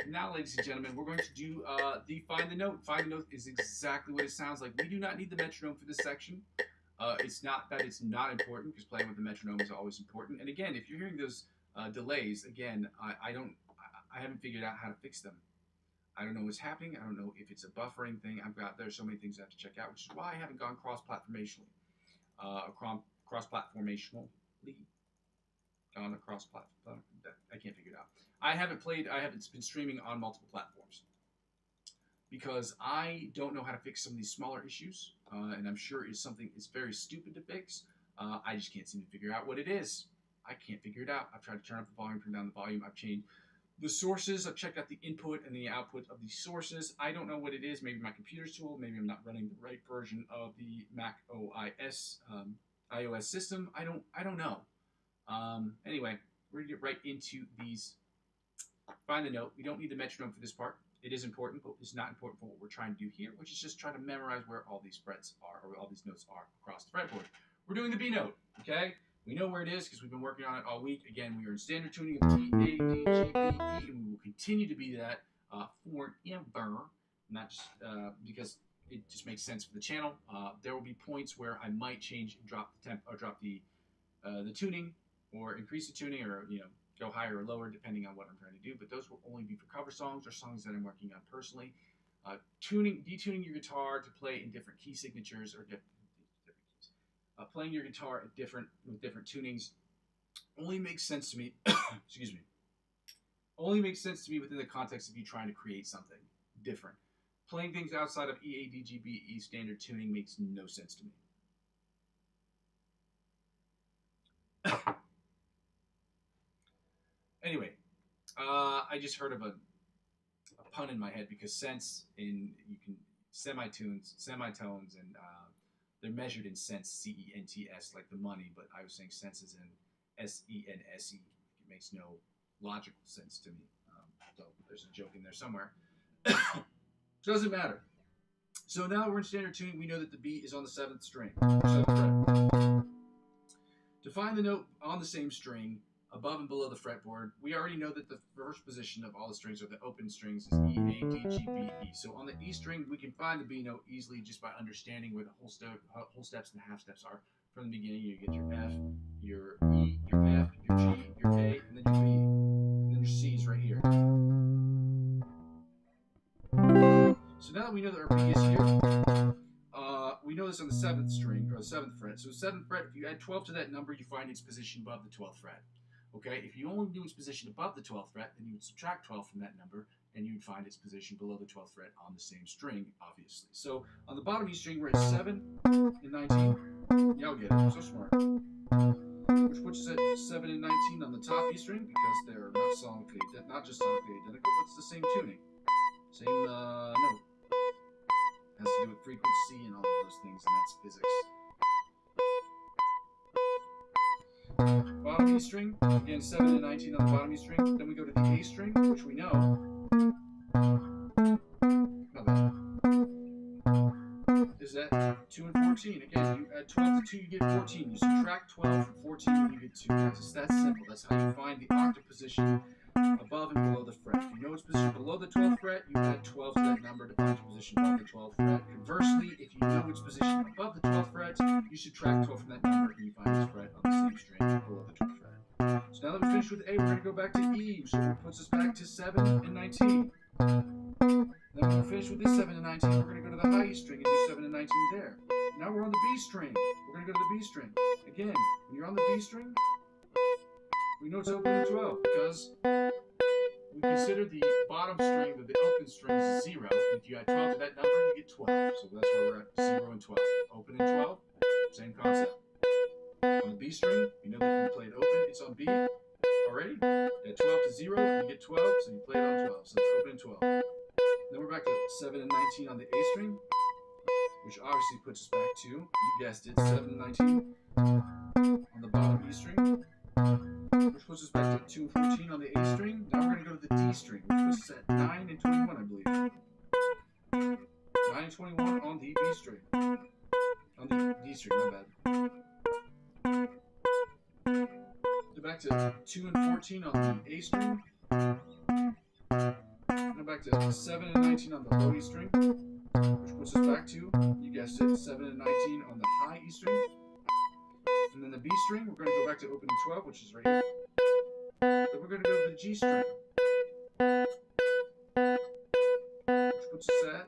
Now, ladies and gentlemen, we're going to do the find the note. Find the note is exactly what it sounds like. We do not need the metronome for this section. It's not that it's not important, because playing with the metronome is always important. And again, if you're hearing those delays, again, I haven't figured out how to fix them. I don't know what's happening. I don't know if it's a buffering thing. There's so many things I have to check out, which is why I haven't gone cross-platformationally. On a cross-platform. I can't figure it out. I haven't been streaming on multiple platforms because I don't know how to fix some of these smaller issues, and I'm sure it's something that's very stupid to fix. I just can't seem to figure out what it is. I can't figure it out. I've tried to turn up the volume, turn down the volume. I've changed the sources. I've checked out the input and the output of these sources. I don't know what it is. Maybe my computer's too old. Maybe I'm not running the right version of the Mac OS iOS system. I don't know. Anyway, we're going to get right into these. Find the note. We don't need the metronome for this part. It is important, but it's not important for what we're trying to do here, which is just try to memorize where all these frets are, or all these notes are across the fretboard. We're doing the B note, okay? We know where it is because we've been working on it all week. Again, we are in standard tuning of E, A, D, G, B, E, and we will continue to be that forever, not just because it just makes sense for the channel. There will be points where I might change and drop the temp, or drop the tuning, or increase the tuning, or go higher or lower depending on what I'm trying to do. But those will only be for cover songs or songs that I'm working on personally. Detuning your guitar to play in different key signatures or different keys. Playing your guitar at with different tunings only makes sense to me. Excuse me. Only makes sense to me within the context of you trying to create something different. Playing things outside of E, A, D, G, B, E standard tuning makes no sense to me. Anyway, I just heard of a pun in my head because cents you can semitones, and they're measured in cents, C-E-N-T-S, like the money, but I was saying cents is in S-E-N-S-E. It makes no logical sense to me. So there's a joke in there somewhere. Doesn't matter. So now we're in standard tuning. We know that the B is on the 7th string, 7th fret. To find the note on the same string, above and below the fretboard, we already know that the first position of all the strings, or the open strings, is E, A, D, G, B, E. So on the E string, we can find the B note easily just by understanding where the whole steps and the half steps are. From the beginning, you get your F, your E, your F, your G, your A, and then your B. And then your C is right here. So now that we know that our B is here, we know this on the 7th string, or the 7th fret. So 7th fret, if you add 12 to that number, you find its position above the 12th fret. Okay, if you only knew its position above the 12th fret, then you would subtract 12 from that number, and you would find its position below the 12th fret on the same string, obviously. So on the bottom E string, we're at 7 and 19. Y'all get it, so smart. Which puts us at 7 and 19 on the top E string, because they're not just sonically identical, but it's the same tuning. Same note. Has to do with frequency and all of those things, and that's physics. Bottom E string, again 7 and 19 on the bottom E string. Then we go to the A string, which we know. Not bad. Is that 2 and 14? Again, you add 12 to 2, you get 14. You subtract 12 from 14, and you get 2. It's just that simple. That's how you find the octave position above and below the fret. If you know its position below the 12th fret, you add 12 to that number to find its position above the 12th fret. Conversely, if you know its position above the 12th fret, you subtract 12 from that number and you find its fret on the same string below the 12th fret. So now that we're finished with A, we're going to go back to E, so it puts us back to 7 and 19. Then when we're finished with this 7 and 19, we're going to go to the high E string and do 7 and 19 there. Now we're on the B string. We're going to go to the B string. Again, when you're on the B string, we know it's open in 12 because we consider the bottom string of the open strings is 0. And if you add 12 to that number, you get 12. So that's where we're at, 0 and 12. Open and 12, same concept. On the B string, you know that you played open, it's on B already. You add 12 to 0, and you get 12, so you play it on 12. So it's open and 12. Then we're back to 7 and 19 on the A string, which obviously puts us back to, you guessed it, 7 and 19 on the bottom E string, which puts us back to 2 and 14 on the A string. Now we're going to go to the D string, which puts us at 9 and 21, I believe. 9 and 21 on the B string. On the D string, my bad. Go back to 2 and 14 on the A string. Go back to 7 and 19 on the low E string, which puts us back to, you guessed it, 7 and 19 on the high E string. And then the B string, we're going to go back to open and 12, which is right here. Then we're going to go to the G string, which puts us at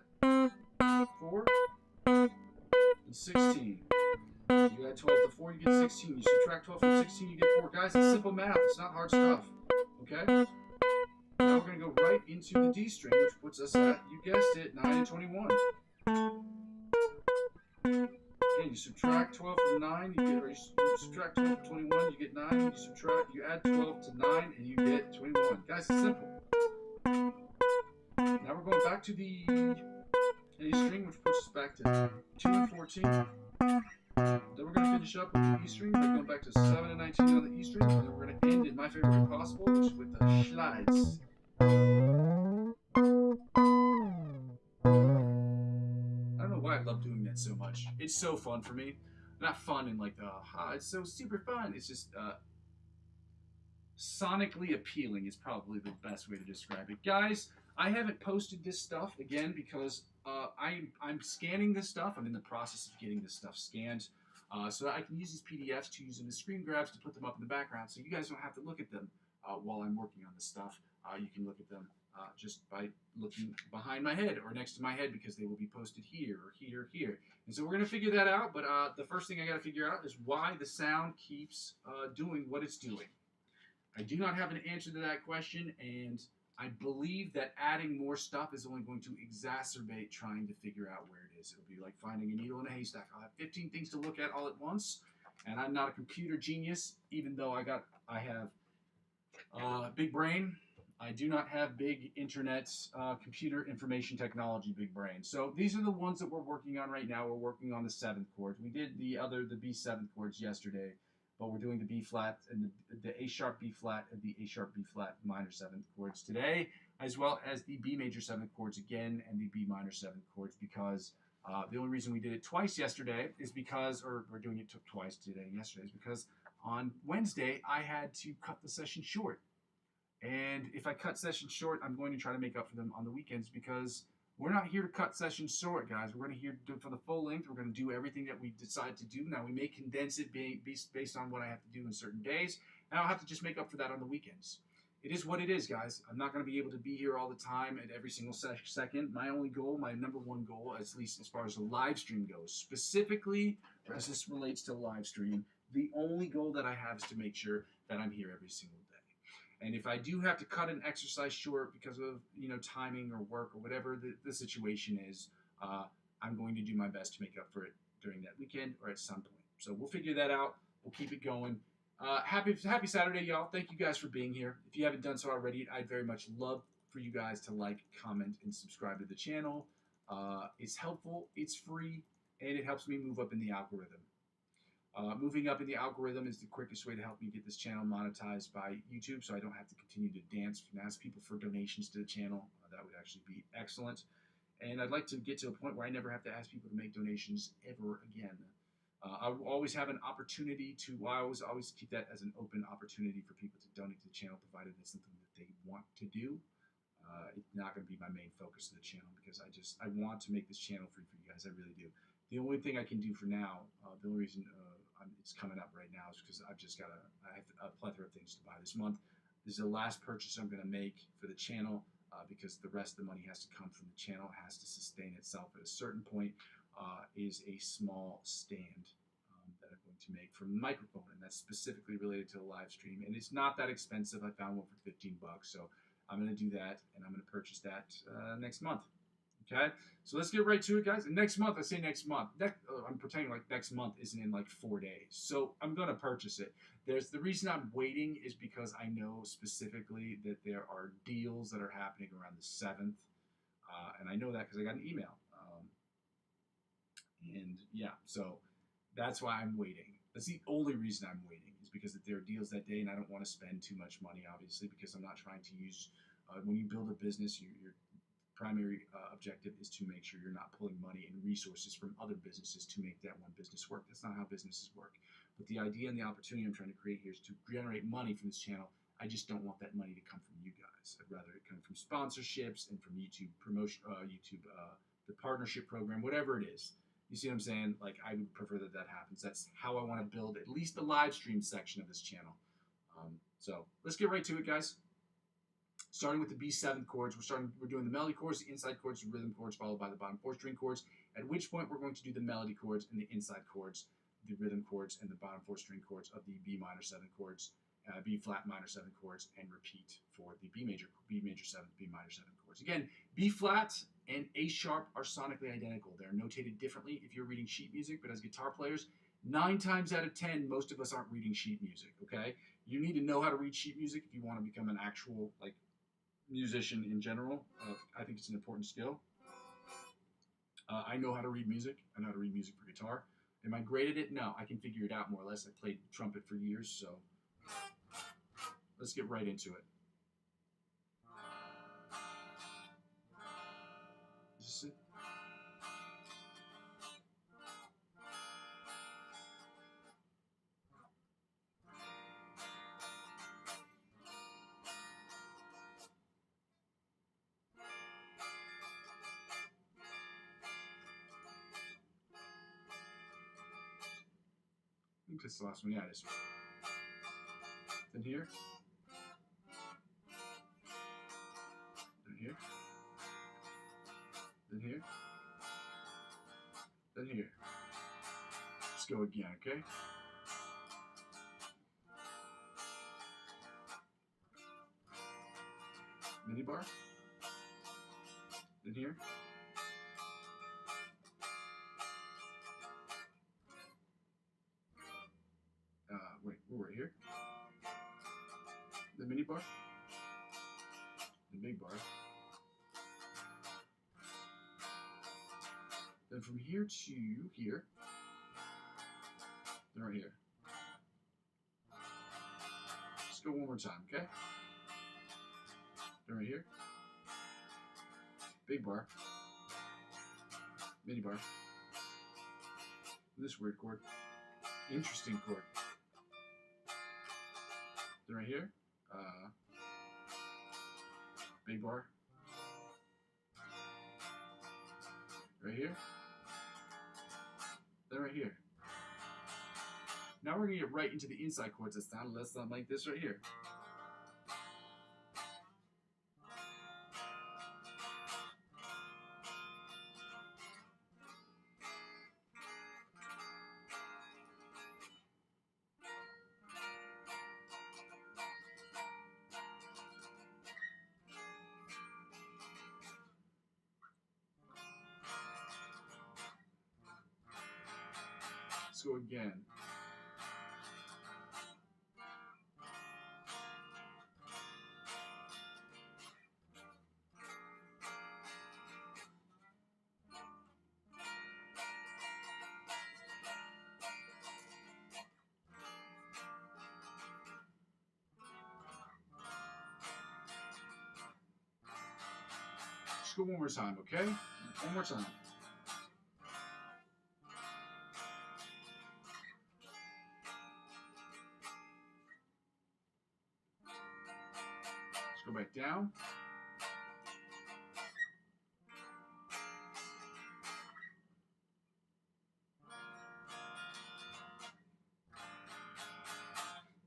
4 and 16. You add 12 to 4, you get 16. You subtract 12 from 16, you get 4. Guys, it's simple math. It's not hard stuff. Okay? Now we're going to go right into the D string, which puts us at, you guessed it, 9 and 21. Again, you subtract 12 from 9, you subtract 12 from 21, you get 9. You add 12 to 9, and you get 21. Guys, it's simple. Now we're going back to the A string, which puts us back to 2 and 14. Then we're going to finish up with the E string by going back to 7 and 19 on the E string. And then we're going to end in my favorite way possible, which is with the slides. I don't know why I love doing that so much. It's so fun for me. Not fun in like the, it's so super fun. It's just sonically appealing is probably the best way to describe it. Guys, I haven't posted this stuff, again, because I'm scanning this stuff. I'm in the process of getting this stuff scanned so that I can use these PDFs to use them as screen grabs to put them up in the background so you guys don't have to look at them while I'm working on this stuff. You can look at them just by looking behind my head or next to my head because they will be posted here or here or here. And so we're going to figure that out, but the first thing I got to figure out is why the sound keeps doing what it's doing. I do not have an answer to that question, and I believe that adding more stuff is only going to exacerbate trying to figure out where it is. It'll be like finding a needle in a haystack. I'll have 15 things to look at all at once, and I'm not a computer genius, even though I have big brain. I do not have big internet, computer information technology big brain. So these are the ones that we're working on right now. We're working on the 7th chords. We did the B7 chords yesterday, but we're doing the B flat and the A sharp B flat and the A sharp B flat minor 7th chords today, as well as the B major 7th chords again and the B minor 7th chords, because the only reason we did it twice yesterday is because, or we're doing it twice today and yesterday, is because on Wednesday I had to cut the session short. And if I cut sessions short, I'm going to try to make up for them on the weekends, because we're not here to cut sessions short, guys. We're going to here to do it for the full length. We're going to do everything that we decide to do. Now, we may condense it based on what I have to do in certain days, and I'll have to just make up for that on the weekends. it is what it is, guys. I'm not going to be able to be here all the time at every single second. My only goal, my number one goal, at least as far as the live stream goes, specifically as this relates to live stream, the only goal that I have is to make sure that I'm here every single day. And if I do have to cut an exercise short because of timing or work or whatever the situation is, I'm going to do my best to make up for it during that weekend or at some point. So we'll figure that out. We'll keep it going. Happy Saturday, y'all. Thank you guys for being here. If you haven't done so already, I'd very much love for you guys to like, comment, and subscribe to the channel. It's helpful, it's free, and it helps me move up in the algorithm. Moving up in the algorithm is the quickest way to help me get this channel monetized by YouTube, so I don't have to continue to dance and ask people for donations to the channel. That would actually be excellent. And I'd like to get to a point where I never have to ask people to make donations ever again. I will always have an opportunity to, I always keep that as an open opportunity for people to donate to the channel, provided it's something that they want to do. It's not going to be my main focus of the channel because I want to make this channel free for you guys. I really do. The only thing I can do for now, the only reason it's coming up right now is because I have a plethora of things to buy this month. This is the last purchase I'm going to make for the channel because the rest of the money has to come from the channel. It has to sustain itself at a certain point. Is a small stand that I'm going to make from the microphone, and that's specifically related to the live stream. And it's not that expensive. I found one for $15, so I'm going to do that, and I'm going to purchase that next month. Okay, so let's get right to it, guys. And next month, I say next month. I'm pretending like next month isn't in like 4 days, so I'm going to purchase it. The reason I'm waiting is because I know specifically that there are deals that are happening around the 7th, and I know that because I got an email. And yeah, so that's why I'm waiting. That's the only reason I'm waiting, is because there are deals that day, and I don't want to spend too much money, obviously, because I'm not trying to use, when you build a business, your primary objective is to make sure you're not pulling money and resources from other businesses to make that one business work. That's not how businesses work. But the idea and the opportunity I'm trying to create here is to generate money from this channel. I just don't want that money to come from you guys. I'd rather it come from sponsorships and from YouTube promotion, the partnership program, whatever it is. You see what I'm saying? Like, I would prefer that happens. That's how I want to build at least the live stream section of this channel. So let's get right to it, guys. Starting with the B7 chords, we're doing the melody chords, the inside chords, the rhythm chords, followed by the bottom 4 string chords. At which point we're going to do the melody chords and the inside chords, the rhythm chords, and the bottom 4 string chords of the B minor 7 chords, B flat minor 7 chords, and repeat for the B major 7, B minor 7 chords. Again, B flat and A sharp are sonically identical. They're notated differently if you're reading sheet music, but as guitar players, 9 times out of 10, most of us aren't reading sheet music, okay? You need to know how to read sheet music if you want to become an actual, like, musician in general. I think it's an important skill. I know how to read music. I know how to read music for guitar. Am I great at it? No, I can figure it out more or less. I played trumpet for years, so let's get right into it. Is this it? I think that's the last one. Yeah, it is. Then here. Then here. Then here. Then here. Let's go again, okay? Mini bar. Then here. Wait, we're right here. The mini bar. The big bar. Then from here to here. Then right here. Let's go one more time, okay? Then right here. Big bar. Mini bar. This weird chord. Interesting chord. Then right here. Big bar. Right here. Then right here. Now we're going to get right into the inside chords that sound less like this right here. Let's go again. Let's go one more time, okay? One more time. Let's go back down.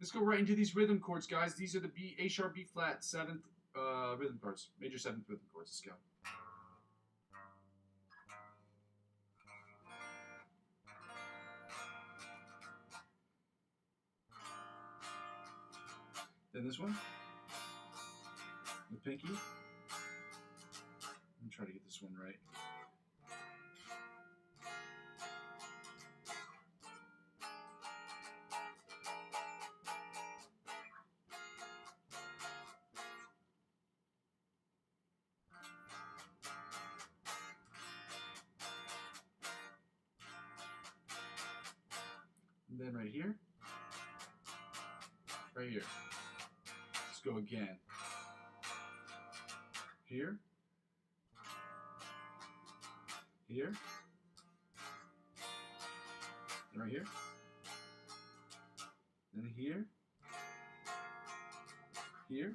Let's go right into these rhythm chords, guys. These are the A sharp, B flat, 7th rhythm chords. Major 7th rhythm chords. Let's go. Then this one, the pinky. Let me try to get this one right. And then right here, right here. Let's go again. Here, here, and right here, then here, here,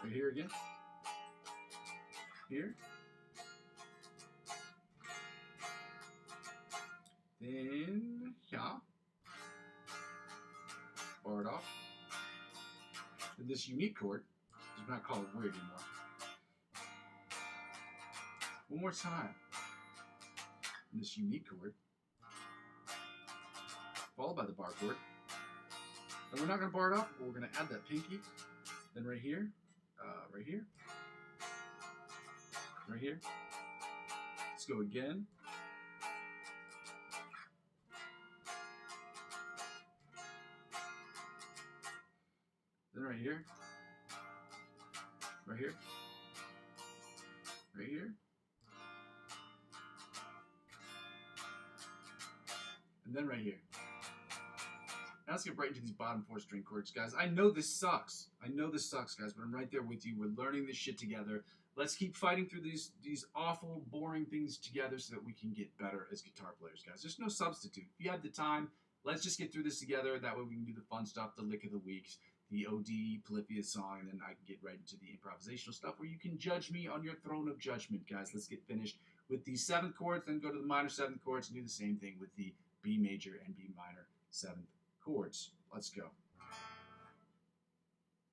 right here again, here, then yeah, bar it off. And this unique chord, does not call it weird anymore. One more time. And this unique chord, followed by the bar chord. And we're not going to bar it off, but we're going to add that pinky. Then right here, right here, right here. Let's go again. Then right here, right here, right here. And then right here. Now let's get right into these bottom 4 string chords, guys. I know this sucks. I know this sucks, guys, but I'm right there with you. We're learning this shit together. Let's keep fighting through these awful, boring things together so that we can get better as guitar players, guys. There's no substitute. If you have the time, let's just get through this together. That way we can do the fun stuff, the lick of the weeks, the OD Polyphia song, and then I can get right into the improvisational stuff where you can judge me on your throne of judgment, guys. Let's get finished with the 7th chords, then go to the minor 7th chords and do the same thing with the B major and B minor 7th chords. Let's go.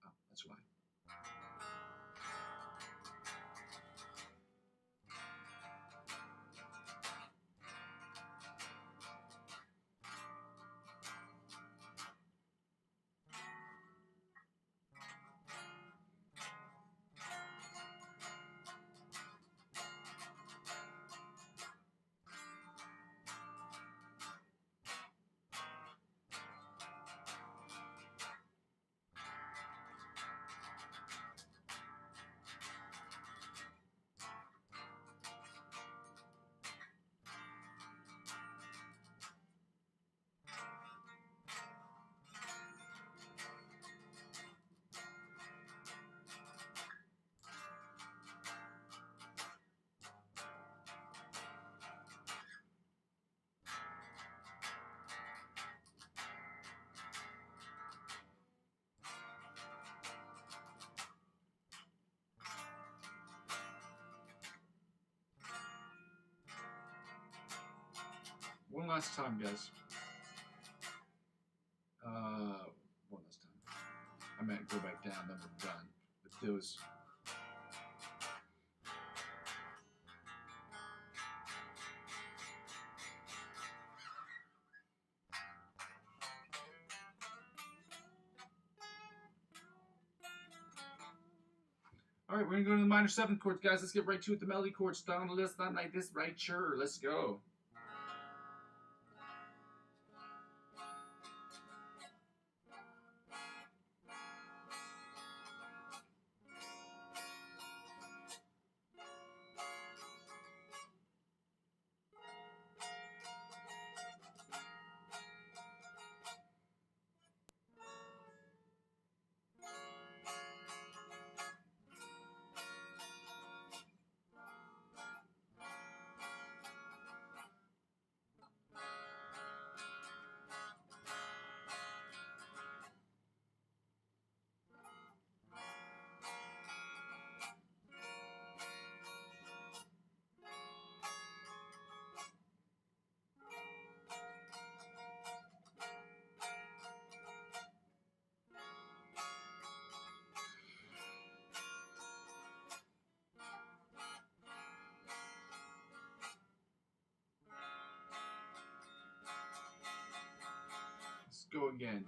Oh, that's why. One last time, guys. One last time. I meant go back down, then we're done. But those. All right, we're gonna go to the minor 7th chords, guys. Let's get right to it. The melody chords down the list, not like this, right? Sure, let's go. again.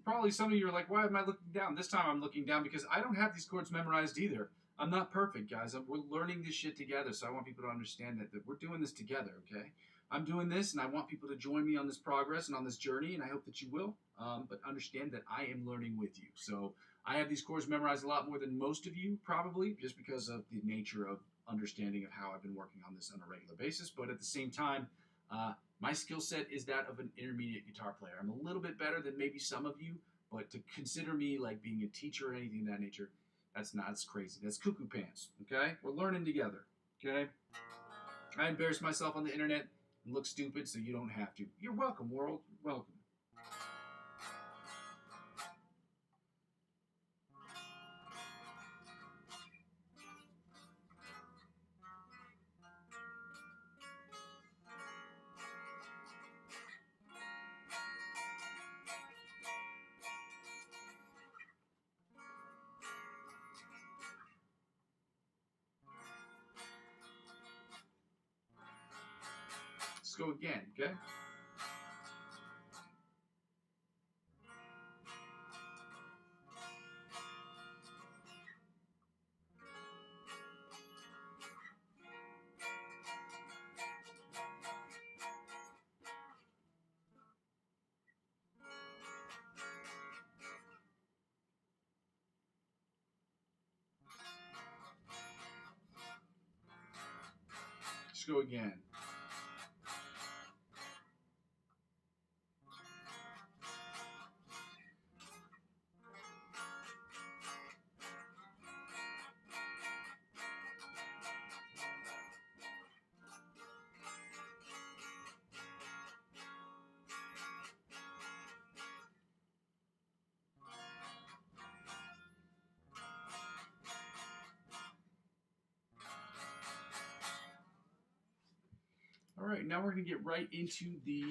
Probably some of you are like, why am I looking down? This time I'm looking down because I don't have these chords memorized either. I'm not perfect, guys. We're learning this shit together, so I want people to understand that we're doing this together, okay? I'm doing this, and I want people to join me on this progress and on this journey, and I hope that you will. But understand that I am learning with you. So I have these chords memorized a lot more than most of you, probably, just because of the nature of understanding of how I've been working on this on a regular basis. But at the same time, my skill set is that of an intermediate guitar player. I'm a little bit better than maybe some of you, but to consider me like being a teacher or anything of that nature, that's crazy. That's cuckoo pants, okay? We're learning together, okay? I embarrass myself on the internet and look stupid, so you don't have to. You're welcome, world. You're welcome. Let's go again, okay? Let's go again. All right, now we're going to get right into the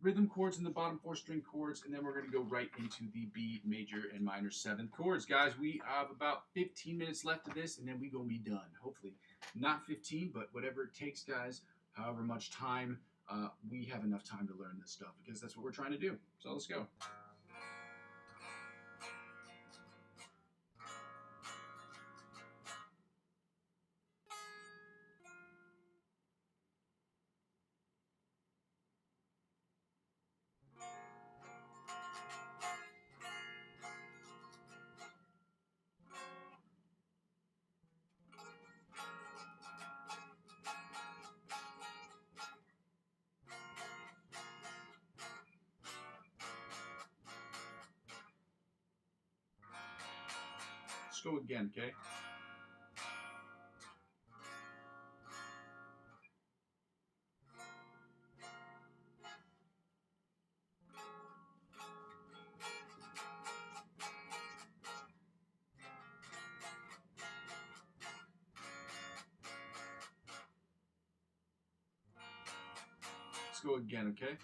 rhythm chords and the bottom 4-string chords, and then we're going to go right into the B major and minor 7th chords. Guys, we have about 15 minutes left of this, and then we're going to be done. Hopefully. Not 15, but whatever it takes, guys, however much time, we have enough time to learn this stuff because that's what we're trying to do. So let's go. Let's go again, okay? Let's go again, okay?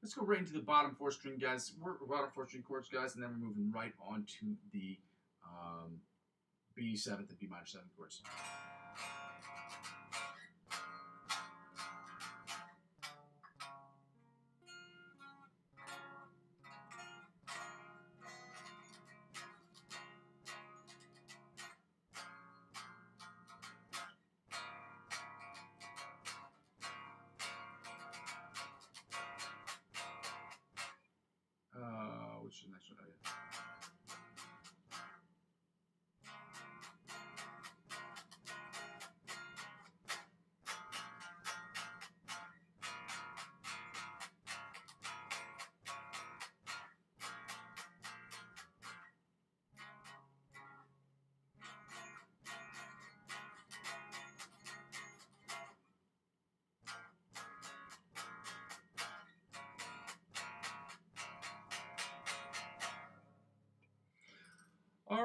Let's go right into the bottom 4-string, guys. We're bottom 4-string chords, guys, and then we're moving right on to the B 7th and B minor 7th chords. Which is the next one? Oh, yeah.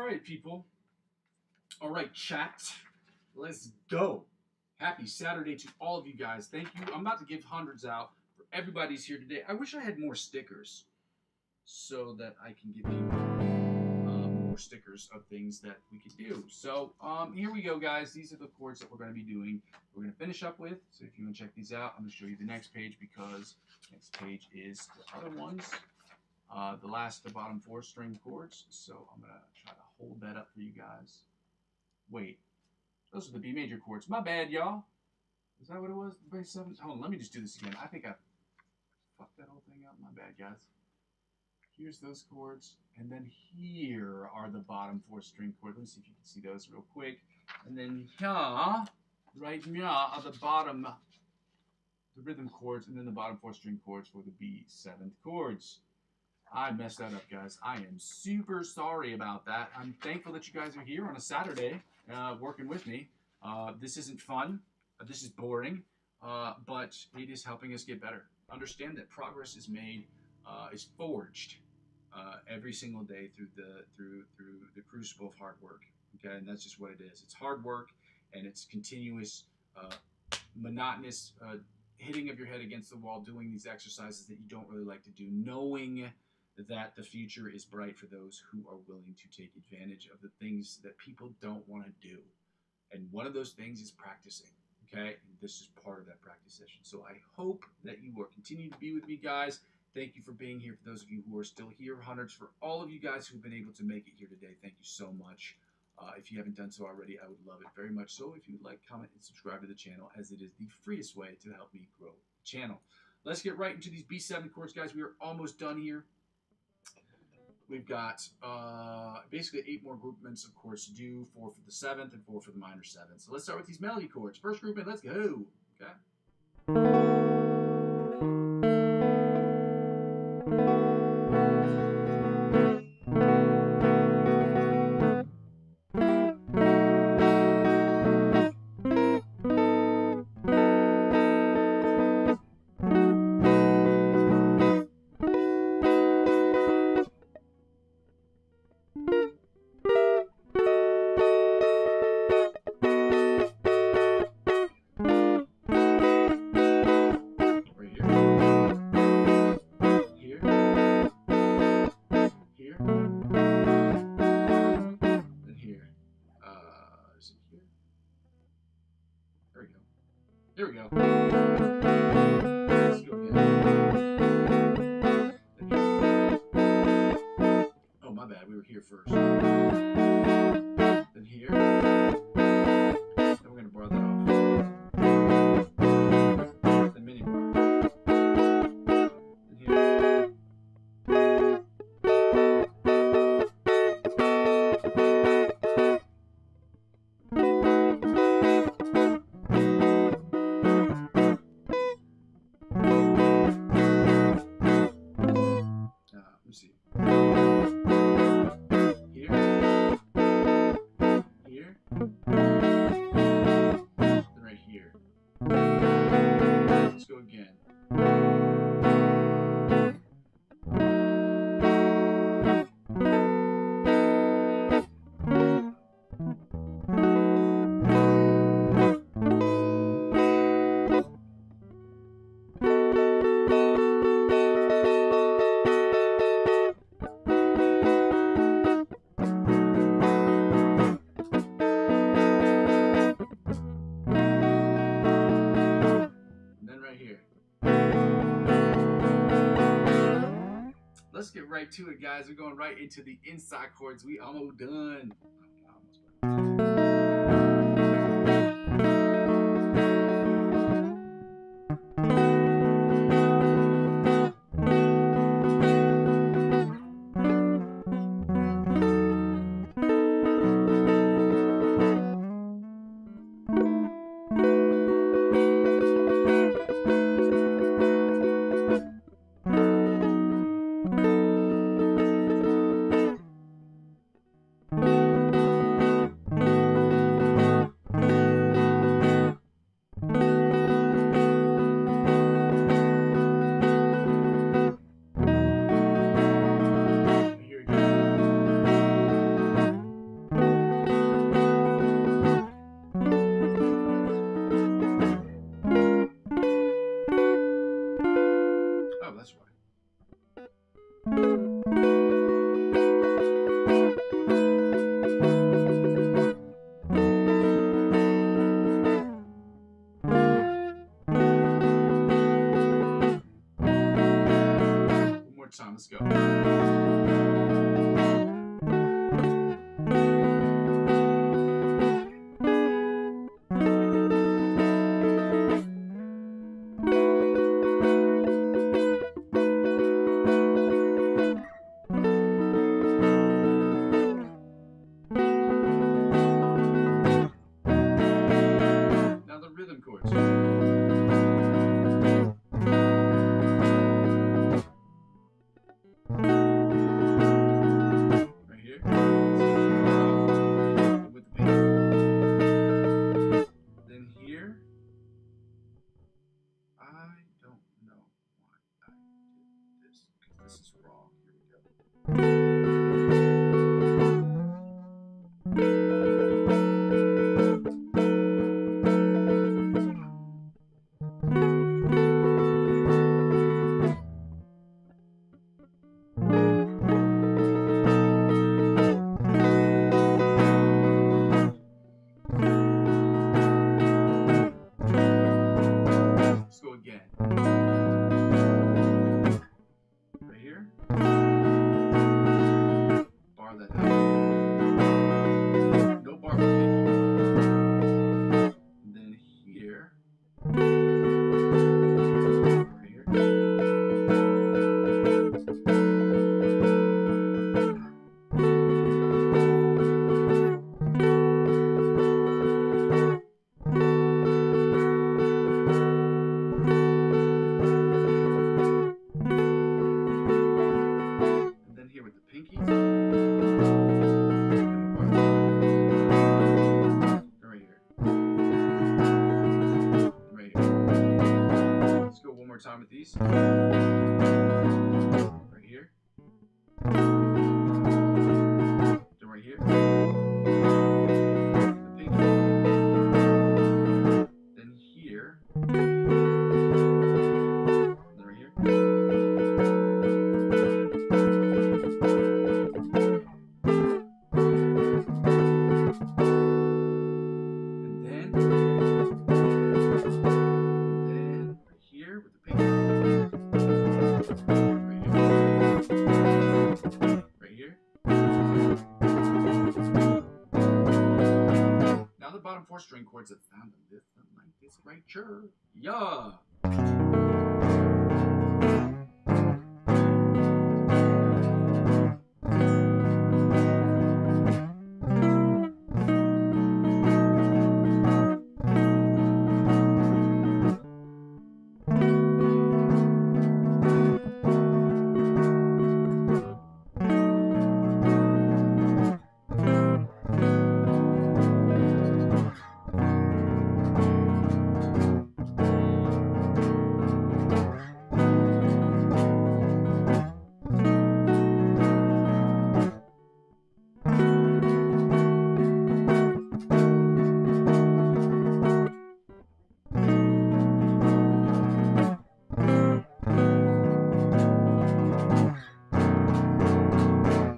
right, people. All right, chat. Let's go. Happy Saturday to all of you guys. Thank you. I'm about to give hundreds out for everybody's here today. I wish I had more stickers so that I can give people more stickers of things that we could do. So here we go, guys. These are the chords that we're going to be doing. We're going to finish up with. So if you want to check these out, I'm going to show you the next page because next page is the other ones. The bottom 4 string chords. So I'm going to try to hold that up for you guys. Wait. Those are the B major chords. My bad, y'all. Is that what it was? Bass 7? Hold on, let me just do this again. I think I fucked that whole thing up. My bad, guys. Here's those chords. And then here are the bottom 4 string chords. Let me see if you can see those real quick. And then here, right here, are the bottom, the rhythm chords, and then the bottom 4 string chords for the B7 chords. I messed that up, guys. I am super sorry about that. I'm thankful that you guys are here on a Saturday working with me. This isn't fun. This is boring, but it is helping us get better. Understand that progress is made, is forged every single day through the crucible of hard work. Okay, and that's just what it is. It's hard work, and it's continuous, monotonous hitting of your head against the wall, doing these exercises that you don't really like to do, knowing that the future is bright for those who are willing to take advantage of the things that people don't want to do. And one of those things is practicing, okay? And this is part of that practice session. So I hope that you will continue to be with me, guys. Thank you for being here. For those of you who are still here, hundreds for all of you guys who've been able to make it here today. Thank you so much. If you haven't done so already, I would love it very much. So if you would like, comment, and subscribe to the channel, as it is the freest way to help me grow the channel. Let's get right into these B7 chords, guys. We are almost done here. We've got basically 8 more groupments of chords to do, 4 for the 7th and 4 for the minor 7th. So let's start with these melody chords. First groupment, let's go. Okay. Here we go. Let's go again. Oh, my bad. We were here first. Then here. Then we're going to bar that off. Then mini bar. Then here. Let's get right to it, guys. We're going right into the inside chords. We almost done. time. Let's go. Now the rhythm chords. Right here. With the pinky. Then here. I don't know why I did this, because this is wrong. Here we go. Let's go again. Right here. Bar that out. No bar for pinky. And then here. Right here. And then here with the pinky. And the bar. Right here. Right here. Let's go one more time with these. Right here. Then right here. The pinky. Then here. Then right here. And then right here with the pinky. Right here. Now the bottom 4 string chords that sound a little like this right here. Yeah.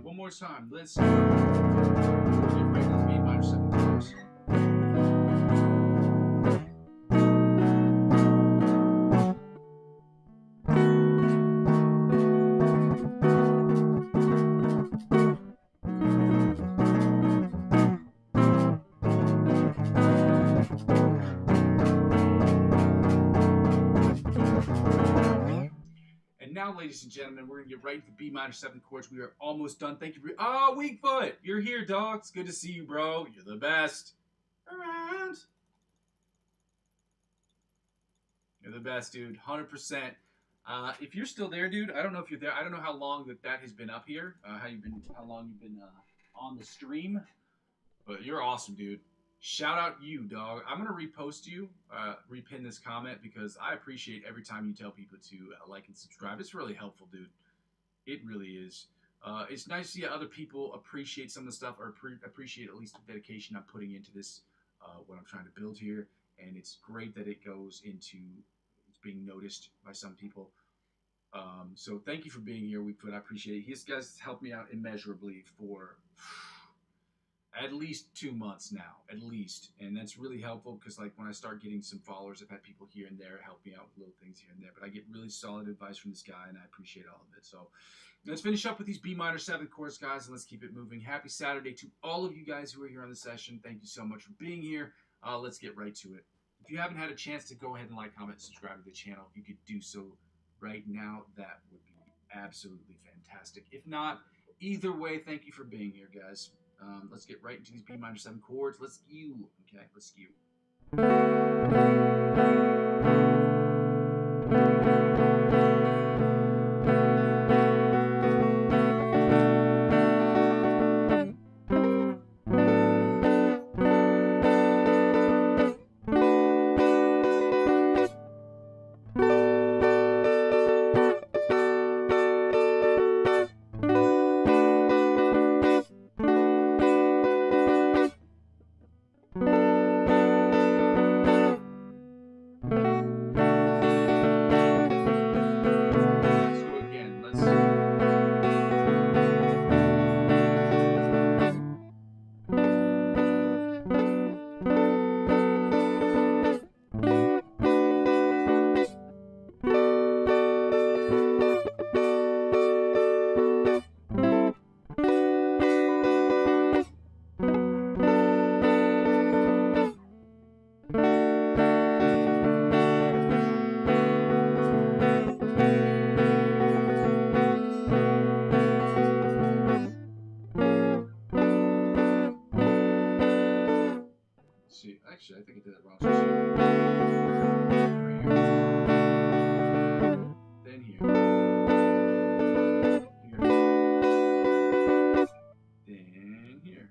One more time. Let's get right to the B minor 7 chords. And now, ladies and gentlemen, we're going to get right to the B minor 7 chords. We are almost done. Thank you for... Oh, Weakfoot! You're here, dog. It's good to see you, bro. You're the best. Around. You're the best, dude. 100%. If you're still there, dude, I don't know if you're there. I don't know how long that has been up here. How long you've been on the stream. But you're awesome, dude. Shout out you, dog. I'm going to repost you, repin this comment, because I appreciate every time you tell people to like and subscribe. It's really helpful, dude. It really is. It's nice to see other people appreciate some of the stuff, or appreciate at least the dedication I'm putting into this, what I'm trying to build here. And it's great that it goes into, it's being noticed by some people. So thank you for being here, Weakfoot. I appreciate it. These guys helped me out immeasurably for... at least 2 months now, at least. And that's really helpful because like when I start getting some followers, I've had people here and there help me out with little things here and there. But I get really solid advice from this guy, and I appreciate all of it. So let's finish up with these B minor 7th chords, guys, and let's keep it moving. Happy Saturday to all of you guys who are here on the session. Thank you so much for being here. Let's get right to it. If you haven't had a chance to go ahead and like, comment, subscribe to the channel, if you could do so right now, that would be absolutely fantastic. If not, either way, thank you for being here, guys. Let's get right into these B minor 7 chords. Let's skew. Okay, let's skew. See, actually, I think I did that wrong. So right here. Then here. Then here.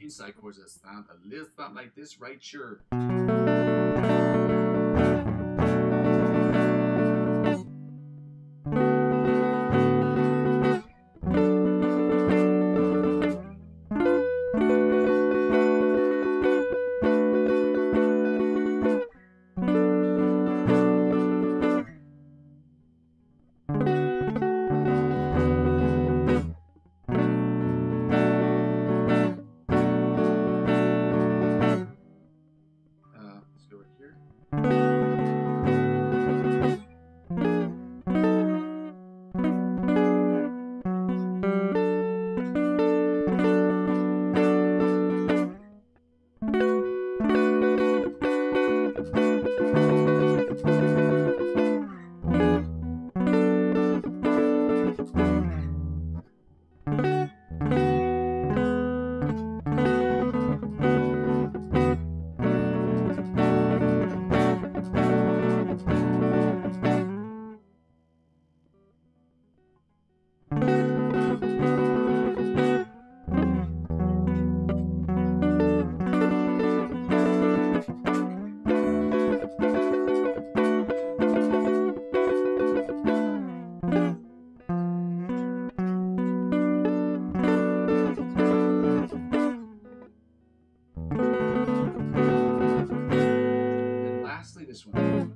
Inside chords that sound a little something like this, right? Sure. This one.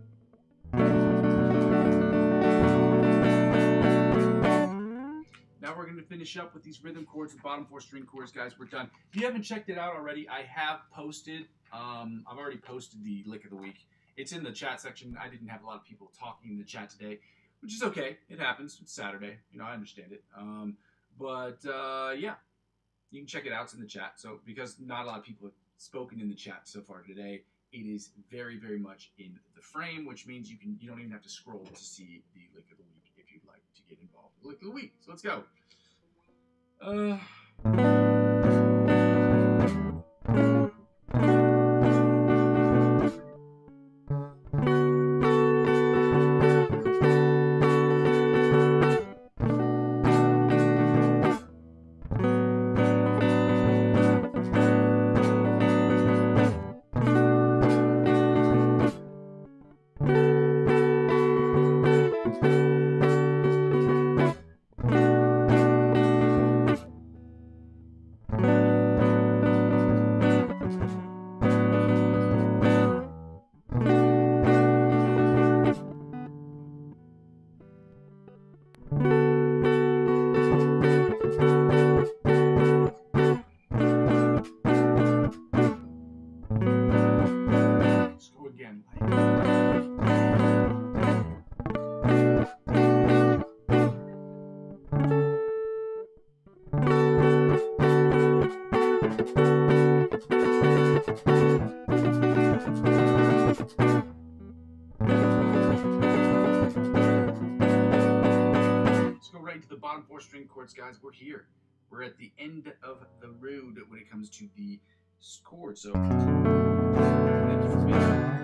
Now we're going to finish up with these rhythm chords and bottom 4 string chords, guys. We're done. If you haven't checked it out already, I have posted. I've already posted the lick of the week. It's in the chat section. I didn't have a lot of people talking in the chat today, which is okay. It happens. It's Saturday. You know, I understand it. Yeah, you can check it out. It's in the chat. So because not a lot of people have spoken in the chat so far today, it is very, very much in the frame, which means you don't even have to scroll to see the lick of the week if you'd like to get involved with the lick of the week. So let's go. again. Let's go right into the bottom 4 string chords, guys. We're here. We're at the end of the road when it comes to the chords. So, thank you for being here.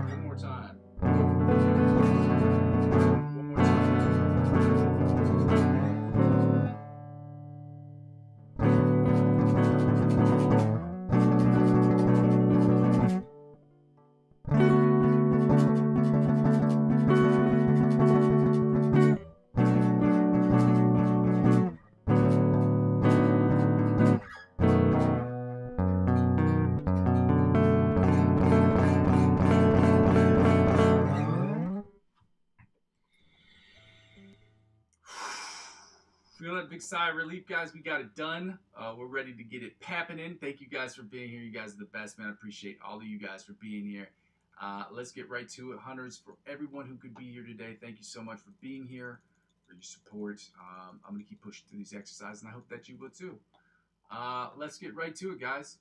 One more time. One more time. Feel that big sigh of relief, guys. We got it done. We're ready to get it papping in. Thank you guys for being here. You guys are the best, man. I appreciate all of you guys for being here. Let's get right to it. Hunters, for everyone who could be here today, thank you so much for being here, for your support. I'm going to keep pushing through these exercises, and I hope that you will too. Let's get right to it, guys.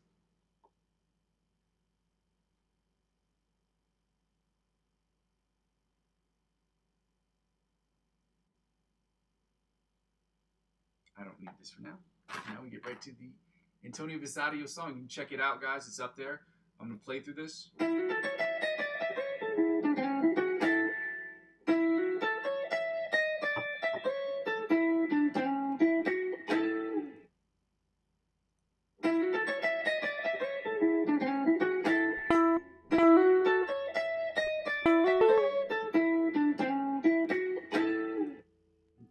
I don't need this for now. Now we get right to the Antonio Visadio song. You can check it out, guys. It's up there. I'm going to play through this.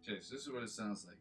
Okay, so this is what it sounds like.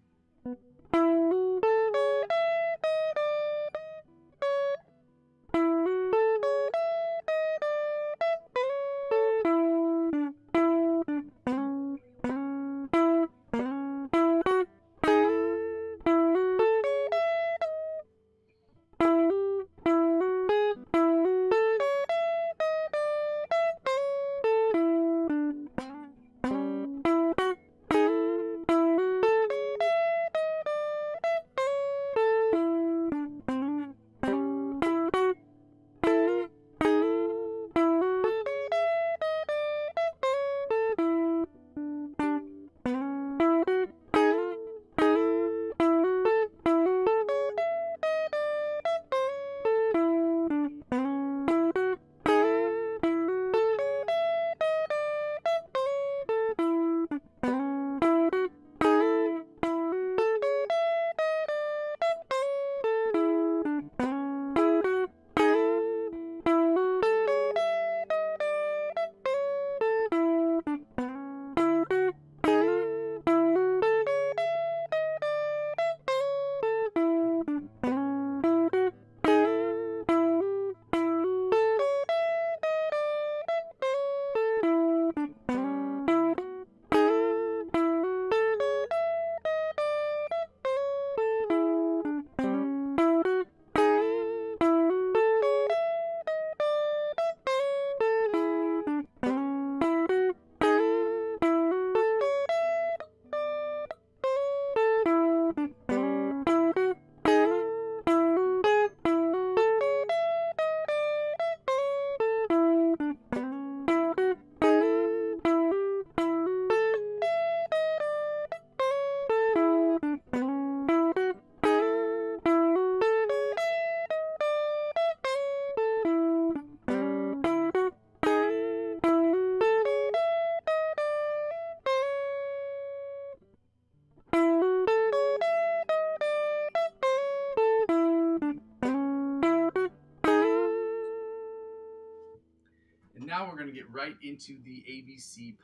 going to get right into the ABC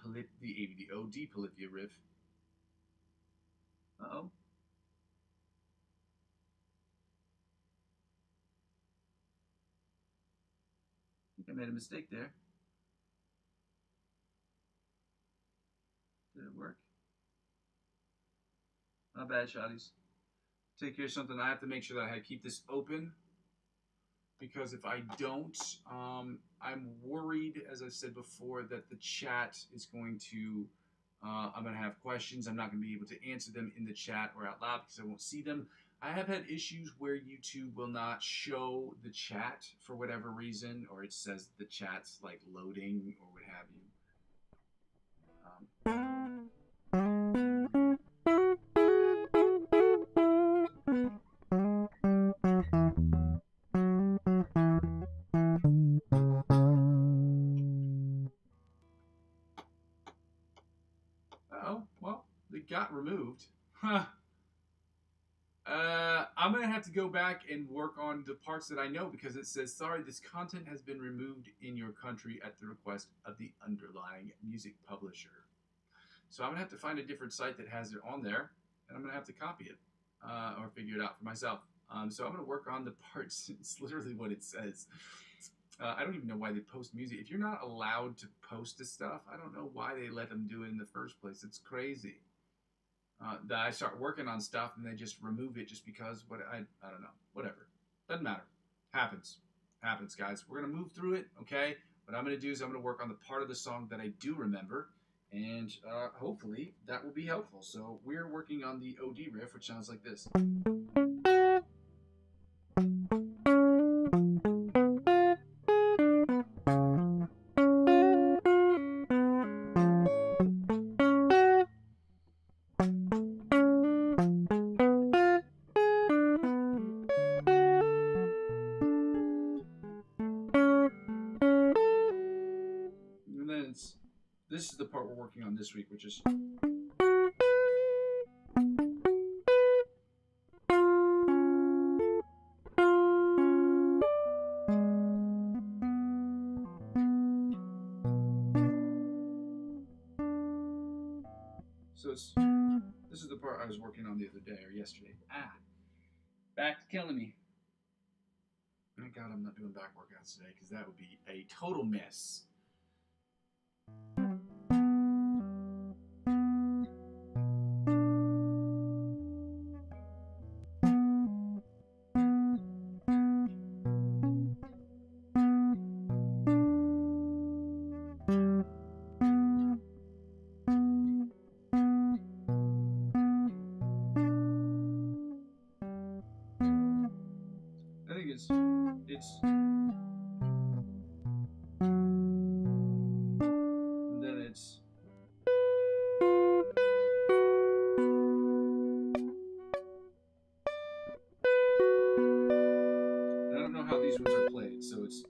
the OD Polyphia riff. Uh-oh. I think I made a mistake there. Did it work? Not bad, shotties. Take care of something. I have to make sure that I keep this open, because if I don't, I'm worried, as I said before, that the chat is going to, I'm going to have questions. I'm not going to be able to answer them in the chat or out loud because I won't see them. I have had issues where YouTube will not show the chat for whatever reason, or it says the chat's like loading or what have you. Uh-oh, well, they got removed. Huh. I'm going to have to go back and work on the parts that I know, because it says, sorry, this content has been removed in your country at the request of the underlying music publisher. So I'm going to have to find a different site that has it on there, and I'm going to have to copy it or figure it out for myself. So I'm going to work on the parts. It's literally what it says. I don't even know why they post music. If you're not allowed to post this stuff, I don't know why they let them do it in the first place. It's crazy. That I start working on stuff and they just remove it just because I don't know. Whatever. Doesn't matter. Happens, guys. We're going to move through it, okay? What I'm going to do is I'm going to work on the part of the song that I do remember, and hopefully that will be helpful. So we're working on the OD riff, which sounds like this. This is the part we're working on this week, which is... So this is the part I was working on the other day, or yesterday. Back's killing me. Thank God I'm not doing back workouts today, because that would be a total mess. I think it's and then it's I don't know how these ones are played, so it's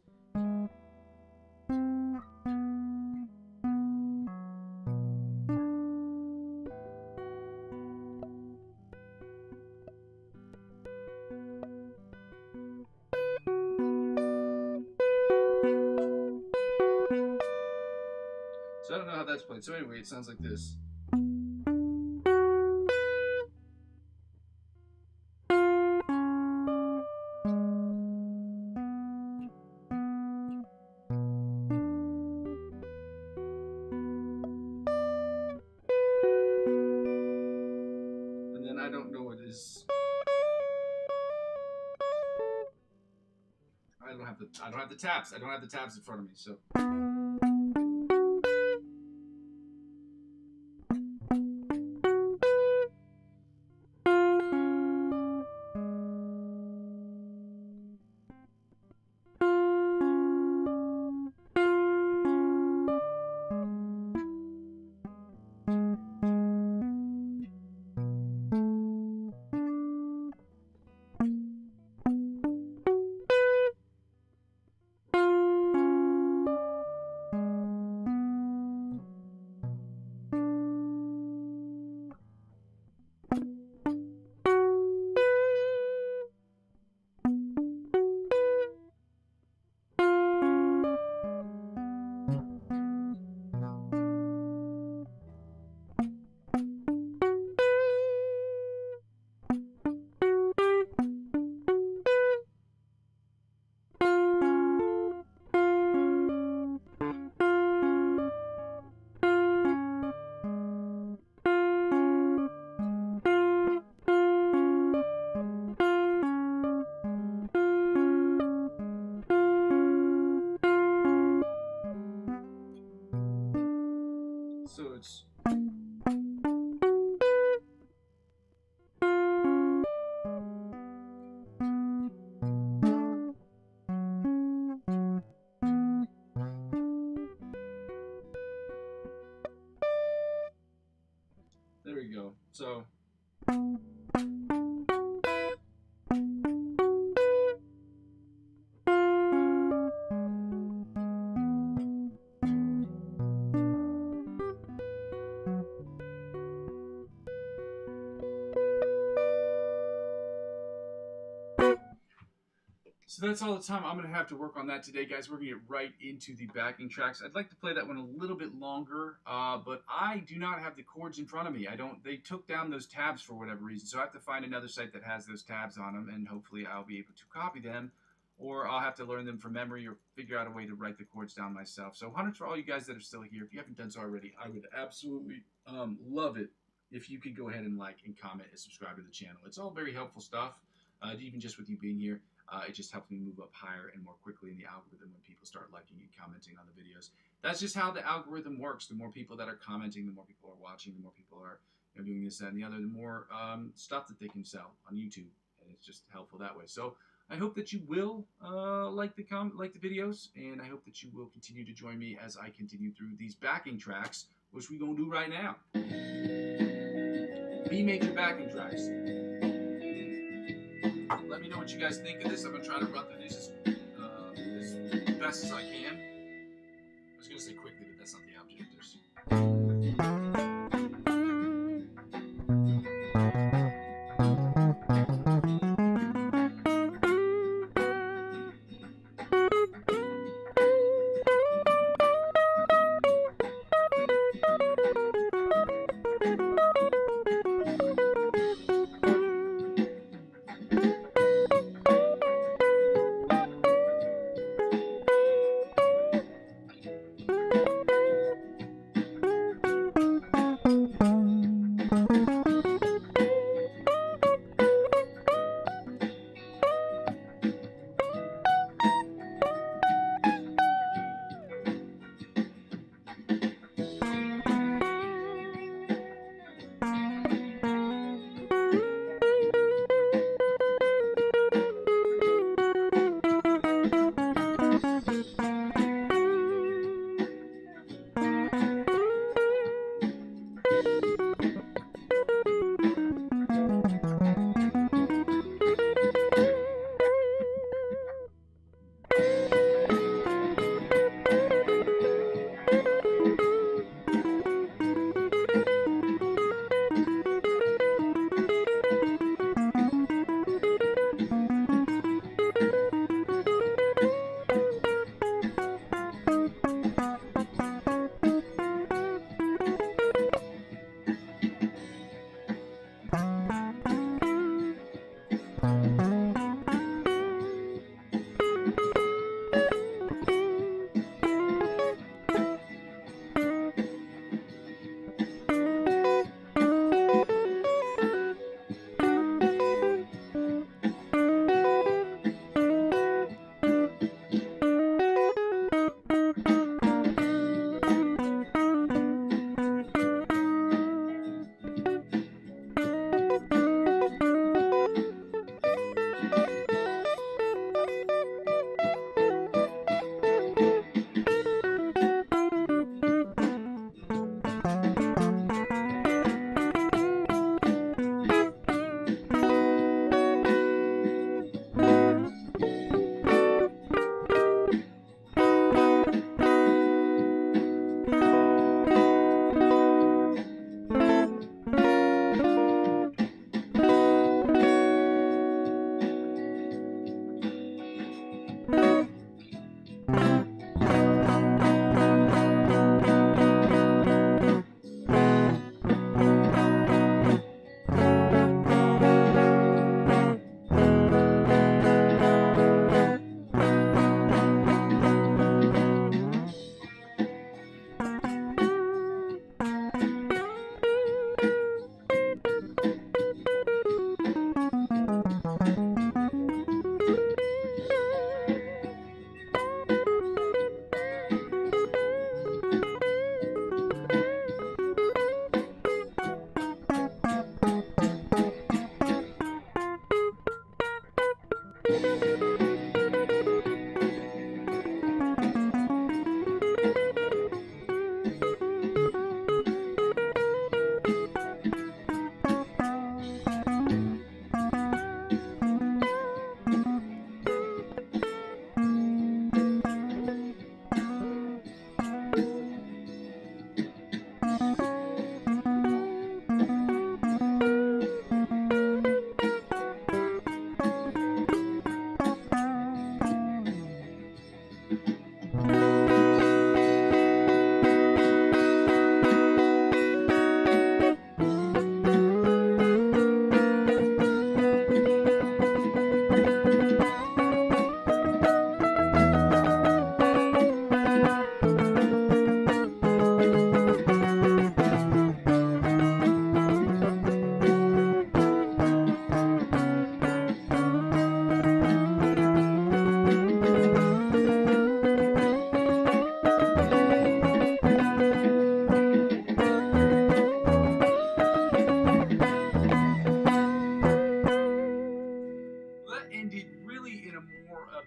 so I don't know how that's played. So anyway, it sounds like this. And then I don't know what is. I don't have the tabs. I don't have the tabs in front of me, so. we go. So. So that's all the time I'm going to have to work on that today, guys. We're going to get right into the backing tracks. I'd like to play that one a little bit longer, but I do not have the chords in front of me. They took down those tabs for whatever reason, so I have to find another site that has those tabs on them, and hopefully I'll be able to copy them, or I'll have to learn them from memory or figure out a way to write the chords down myself. So hundreds for all you guys that are still here. If you haven't done so already, I would absolutely love it if you could go ahead and like and comment and subscribe to the channel. It's all very helpful stuff, even just with you being here. It just helps me move up higher and more quickly in the algorithm when people start liking and commenting on the videos. That's just how the algorithm works. The more people that are commenting, the more people are watching, the more people are doing this, that, and the other, the more stuff that they can sell on YouTube. And it's just helpful that way. So I hope that you will like the videos, and I hope that you will continue to join me as I continue through these backing tracks, which we're going to do right now. B major backing tracks. Let me know what you guys think of this. I'm going to try to run through this as best as I can. I was going to say quickly, but that's not the object.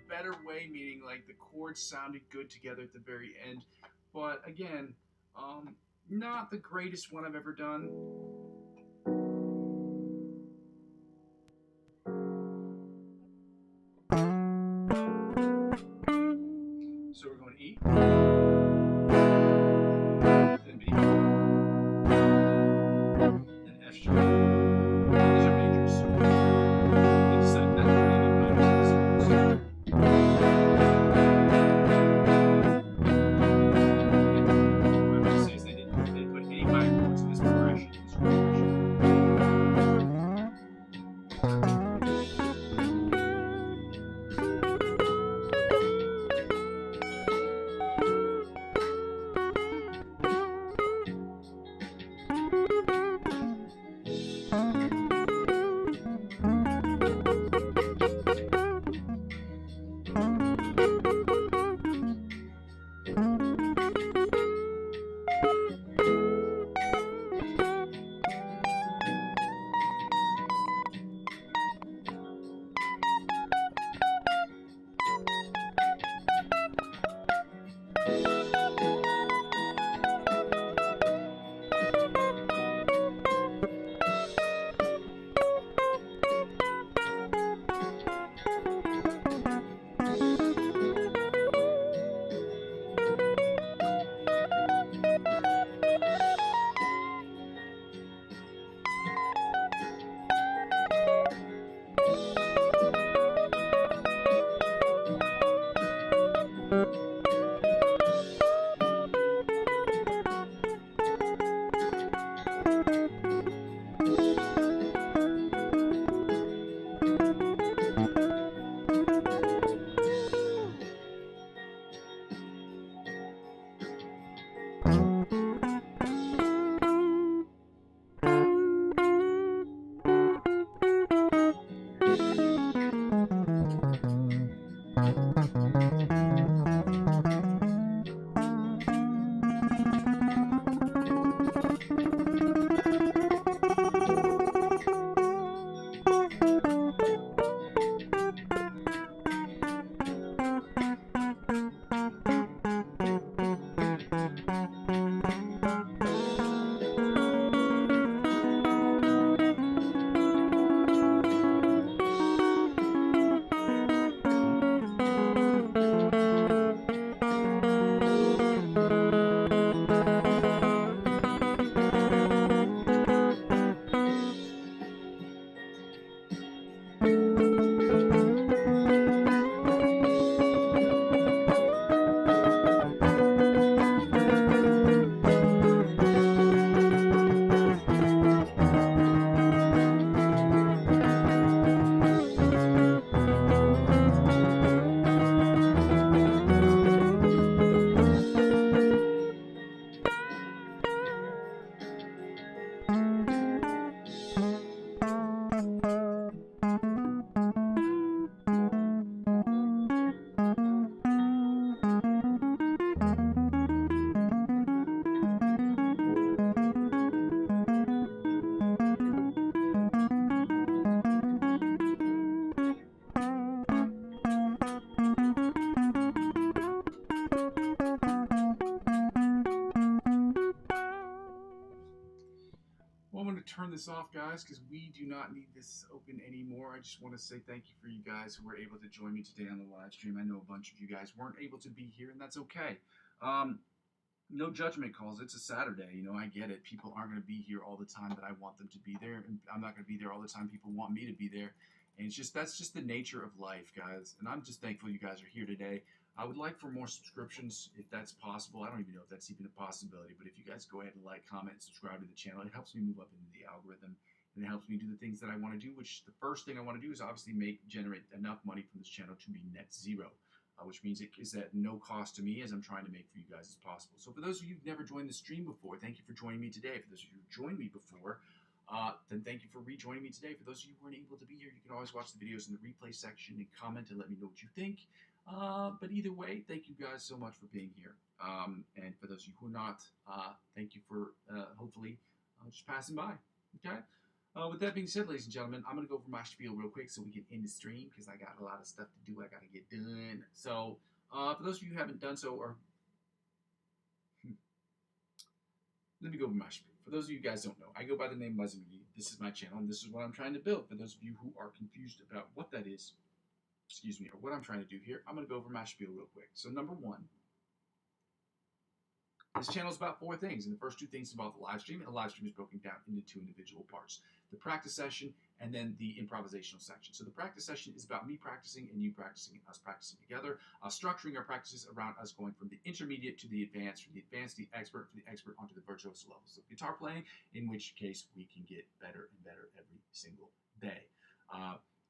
better way, meaning like the chords sounded good together at the very end. But again, not the greatest one I've ever done. So we're going E, then B, then F sharp. These are majors. They decide that any minors and what I'm going to say is they didn't put any minor chords in this progression. In this progression. Well, I'm going to turn this off, guys, because we do not need this open anymore. I just want to say thank you for you guys who were able to join me today on the live stream. I know a bunch of you guys weren't able to be here, and that's okay. No judgment calls. It's a Saturday. You know, I get it. People aren't going to be here all the time that I want them to be there, and I'm not going to be there all the time people want me to be there. And it's just that's just the nature of life, guys. And I'm just thankful you guys are here today. I would like for more subscriptions if that's possible. I don't even know if that's even a possibility, but if you guys go ahead and like, comment, and subscribe to the channel, it helps me move up into the algorithm, and it helps me do the things that I want to do, which the first thing I want to do is obviously generate enough money from this channel to be net zero, which means it is at no cost to me as I'm trying to make for you guys as possible. So for those of you who've never joined the stream before, thank you for joining me today. For those of you who've joined me before, then thank you for rejoining me today. For those of you who weren't able to be here, you can always watch the videos in the replay section and comment and let me know what you think. But either way, thank you guys so much for being here. And for those of you who are not, thank you for hopefully just passing by. Okay. With that being said, ladies and gentlemen, I'm going to go over my spiel real quick so we can end the stream because I got a lot of stuff to do. I got to get done. So, for those of you who haven't done so, or let me go over my spiel. For those of you guys don't know, I go by the name Muzzy McGee. This is my channel, and this is what I'm trying to build. For those of you who are confused about what that is, excuse me, or what I'm trying to do here, I'm going to go over my spiel real quick. So, number one, this channel is about 4 things, and the first 2 things involve the live stream, and the live stream is broken down into 2 individual parts. The practice session and then the improvisational section. So the practice session is about me practicing and you practicing and us practicing together, structuring our practices around us going from the intermediate to the advanced, from the advanced to the expert, from the expert onto the virtuoso levels of guitar playing, in which case we can get better and better every single day.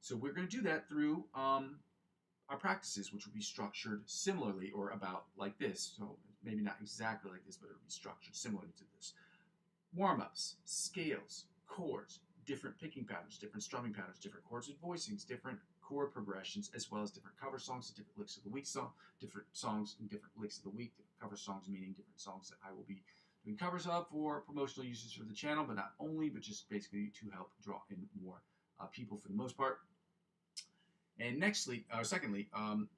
So we're going to do that through our practices, which will be structured similarly or about like this. So maybe not exactly like this, but it'll be structured similarly to this. Warm-ups, scales, chords, different picking patterns, different strumming patterns, different chords and voicings, different chord progressions, as well as different cover songs, different licks of the week song, different songs and different licks of the week, different cover songs meaning different songs that I will be doing covers of for promotional uses for the channel, but not only, but just basically to help draw in more people for the most part. And secondly,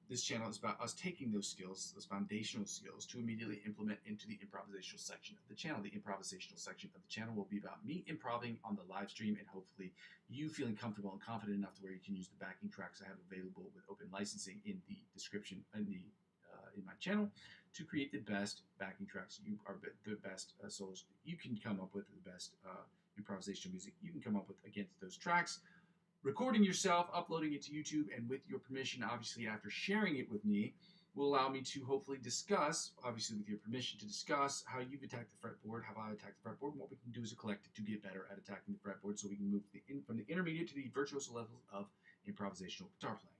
this channel is about us taking those skills, those foundational skills, to immediately implement into the improvisational section of the channel. The improvisational section of the channel will be about me improving on the live stream, and hopefully you feeling comfortable and confident enough to where you can use the backing tracks I have available with open licensing in the description in my channel to create the best backing tracks. You are the best solos you can come up with, the best improvisational music you can come up with against those tracks. Recording yourself, uploading it to YouTube, and with your permission, obviously after sharing it with me, will allow me to hopefully discuss, obviously with your permission, to discuss how you've attacked the fretboard, how I attacked the fretboard, and what we can do as a collective to get better at attacking the fretboard so we can move from the intermediate to the virtuoso levels of improvisational guitar playing.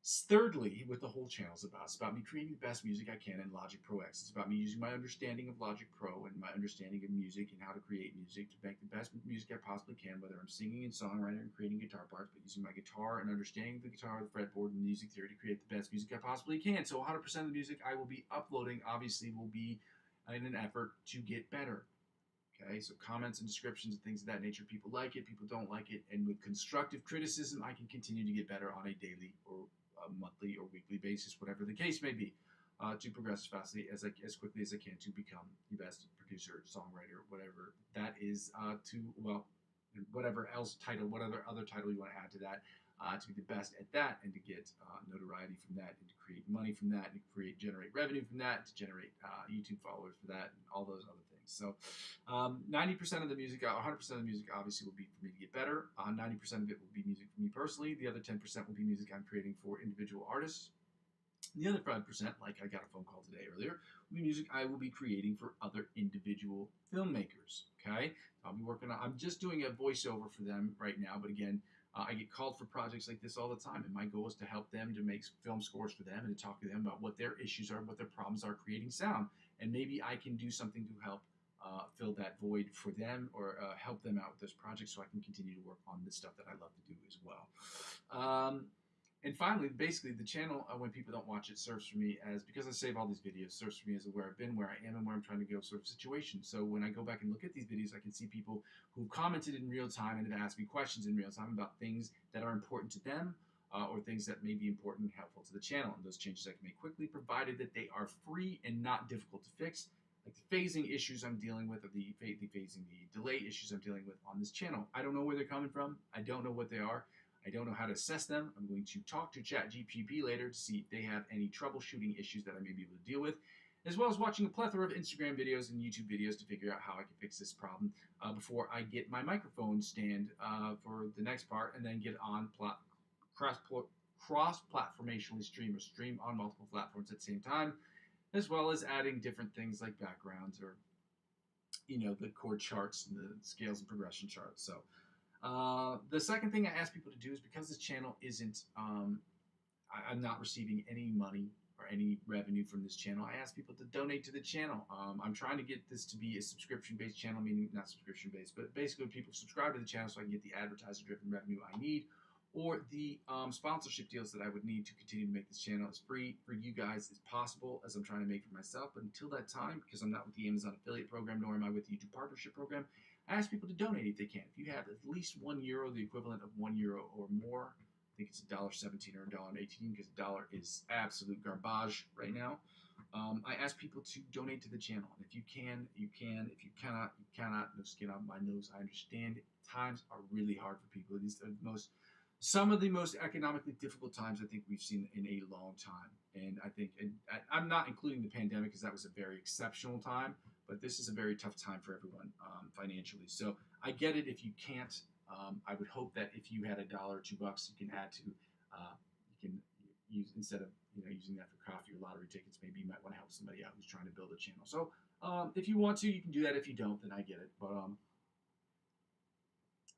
Thirdly, what the whole channel is about, it's about me creating the best music I can in Logic Pro X. It's about me using my understanding of Logic Pro and my understanding of music and how to create music to make the best music I possibly can, whether I'm singing and songwriting and creating guitar parts, but using my guitar and understanding the guitar, the fretboard, and music theory to create the best music I possibly can. So 100% of the music I will be uploading, obviously, will be in an effort to get better. Okay, so comments and descriptions and things of that nature, people like it, people don't like it, and with constructive criticism, I can continue to get better on a daily or monthly or weekly basis, whatever the case may be, to progress as quickly as I can to become the best producer, songwriter, whatever that is, whatever else title, whatever other title you want to add to that, to be the best at that and to get notoriety from that and to create money from that and to generate revenue from that, to generate YouTube followers for that and all those other things. So 90% of the music, 100% of the music obviously will be for me to get better. 90% of it will be music for me personally. The other 10% will be music I'm creating for individual artists. The other 5%, like I got a phone call today earlier, will be music I will be creating for other individual filmmakers. Okay, I'll be working on. I'm just doing a voiceover for them right now, but again, I get called for projects like this all the time, and my goal is to help them to make film scores for them and to talk to them about what their issues are, what their problems are creating sound, and maybe I can do something to help fill that void for them or help them out with those projects so I can continue to work on the stuff that I love to do as well. And finally, basically, the channel, when people don't watch it, serves for me as, because I save all these videos, serves for me as a where I've been, where I am, and where I'm trying to go sort of situation. So when I go back and look at these videos, I can see people who've commented in real time and have asked me questions in real time about things that are important to them or things that may be important and helpful to the channel. And those changes I can make quickly, provided that they are free and not difficult to fix. Like the phasing issues I'm dealing with, or the delay issues I'm dealing with on this channel. I don't know where they're coming from. I don't know what they are. I don't know how to assess them. I'm going to talk to ChatGPT later to see if they have any troubleshooting issues that I may be able to deal with, as well as watching a plethora of Instagram videos and YouTube videos to figure out how I can fix this problem before I get my microphone stand for the next part, and then get on cross-platformationally stream on multiple platforms at the same time, as well as adding different things like backgrounds or, the chord charts and the scales and progression charts. So the second thing I ask people to do is, because this channel isn't, I'm not receiving any money or any revenue from this channel, I ask people to donate to the channel. I'm trying to get this to be a subscription-based channel, meaning not subscription-based, but basically people subscribe to the channel so I can get the advertiser-driven revenue I need, or the sponsorship deals that I would need to continue to make this channel as free for you guys as possible as I'm trying to make for myself. But until that time, because I'm not with the Amazon affiliate program, nor am I with the YouTube partnership program, ask people to donate if they can. If you have at least €1, the equivalent of €1 or more, I think it's $1.17 or $1.18 because the dollar is absolute garbage right now. I ask people to donate to the channel, and if you can, you can. If you cannot, you cannot. No skin off my nose. I understand times are really hard for people. These are some of the most economically difficult times I think we've seen in a long time. And I think, and I'm not including the pandemic because that was a very exceptional time, but this is a very tough time for everyone financially. So I get it if you can't. I would hope that if you had $1 or $2, you can add to, you can use instead of using that for coffee or lottery tickets. Maybe you might want to help somebody out who's trying to build a channel. So if you want to, you can do that. If you don't, then I get it. But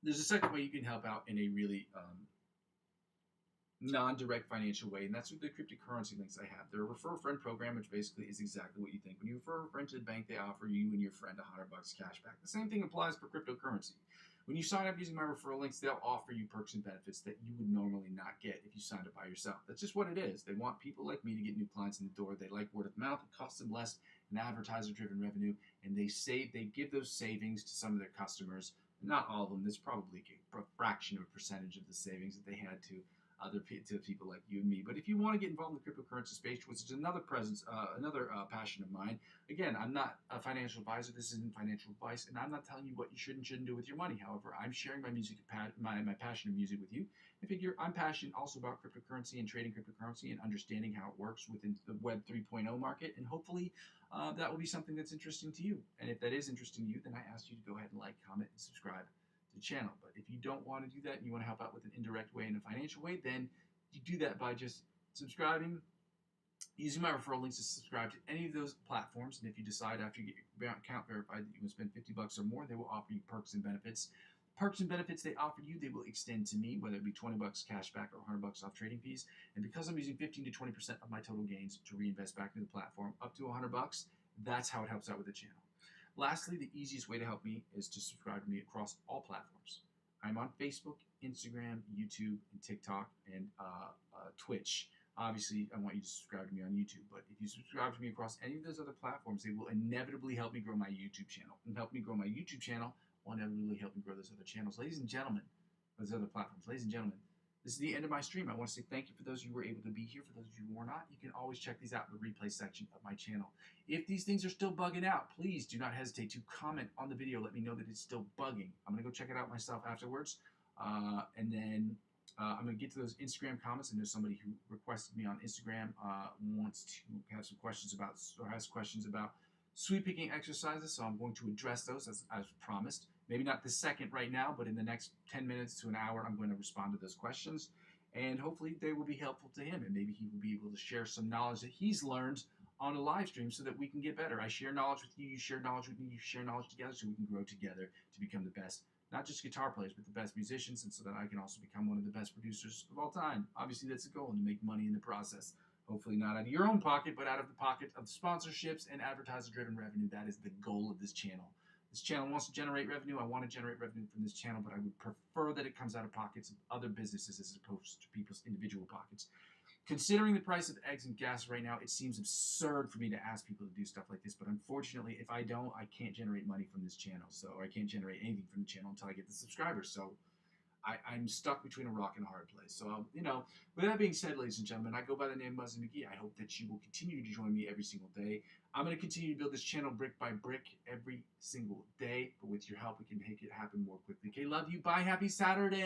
there's a second way you can help out in a really non-direct financial way, and that's with the cryptocurrency links I have. They're a refer a friend program, which basically is exactly what you think. When you refer a friend to the bank, they offer you and your friend $100 cash back. The same thing applies for cryptocurrency. When you sign up using my referral links, they'll offer you perks and benefits that you would normally not get if you signed up by yourself. That's just what it is. They want people like me to get new clients in the door. They like word of mouth. It costs them less in advertiser-driven revenue, and they give those savings to some of their customers. Not all of them. There's probably a fraction of a percentage of the savings that they had to people like you and me. But if you want to get involved in the cryptocurrency space, which is another passion of mine, again, I'm not a financial advisor. This isn't financial advice, and I'm not telling you what you should and shouldn't do with your money. However, I'm sharing my my passion of music with you. I figure I'm passionate also about cryptocurrency and trading cryptocurrency and understanding how it works within the Web 3.0 market, and hopefully that will be something that's interesting to you. And if that is interesting to you, then I ask you to go ahead and like, comment, and subscribe the channel. But if you don't want to do that and you want to help out with an indirect way and a financial way, then you do that by just subscribing, using my referral links to subscribe to any of those platforms. And if you decide after you get your account verified that you want to spend $50 or more, they will offer you perks and benefits. Perks and benefits they offer you, they will extend to me, whether it be $20 cash back or $100 off trading fees. And because I'm using 15 to 20% of my total gains to reinvest back into the platform, up to $100, that's how it helps out with the channel. Lastly, the easiest way to help me is to subscribe to me across all platforms. I'm on Facebook, Instagram, YouTube, and TikTok, and Twitch. Obviously, I want you to subscribe to me on YouTube, but if you subscribe to me across any of those other platforms, they will inevitably help me grow my YouTube channel. And help me grow my YouTube channel will inevitably help me grow those other channels. Ladies and gentlemen, those other platforms. Ladies and gentlemen, this is the end of my stream. I want to say thank you for those of you who were able to be here. For those of you who were not, you can always check these out in the replay section of my channel. If these things are still bugging out, please do not hesitate to comment on the video. Let me know that it's still bugging. I'm going to go check it out myself afterwards. And then I'm going to get to those Instagram comments. I know somebody who requested me on Instagram wants to have some questions about, or has questions about sweep picking exercises, so I'm going to address those as promised. Maybe not this second right now, but in the next 10 minutes to an hour, I'm going to respond to those questions. And hopefully they will be helpful to him, and maybe he will be able to share some knowledge that he's learned on a live stream so that we can get better. I share knowledge with you, you share knowledge with me, you share knowledge together so we can grow together to become the best, not just guitar players, but the best musicians, and so that I can also become one of the best producers of all time. Obviously, that's the goal, and to make money in the process. Hopefully not out of your own pocket, but out of the pocket of sponsorships and advertiser-driven revenue. That is the goal of this channel. This channel wants to generate revenue. I want to generate revenue from this channel, but I would prefer that it comes out of pockets of other businesses as opposed to people's individual pockets. Considering the price of eggs and gas right now, it seems absurd for me to ask people to do stuff like this. But unfortunately, if I don't, I can't generate money from this channel. So I can't generate anything from the channel until I get the subscribers. So I'm stuck between a rock and a hard place. So, with that being said, ladies and gentlemen, I go by the name Muzzy McGee. I hope that you will continue to join me every single day. I'm going to continue to build this channel brick by brick every single day. But with your help, we can make it happen more quickly. Okay, love you. Bye. Happy Saturday.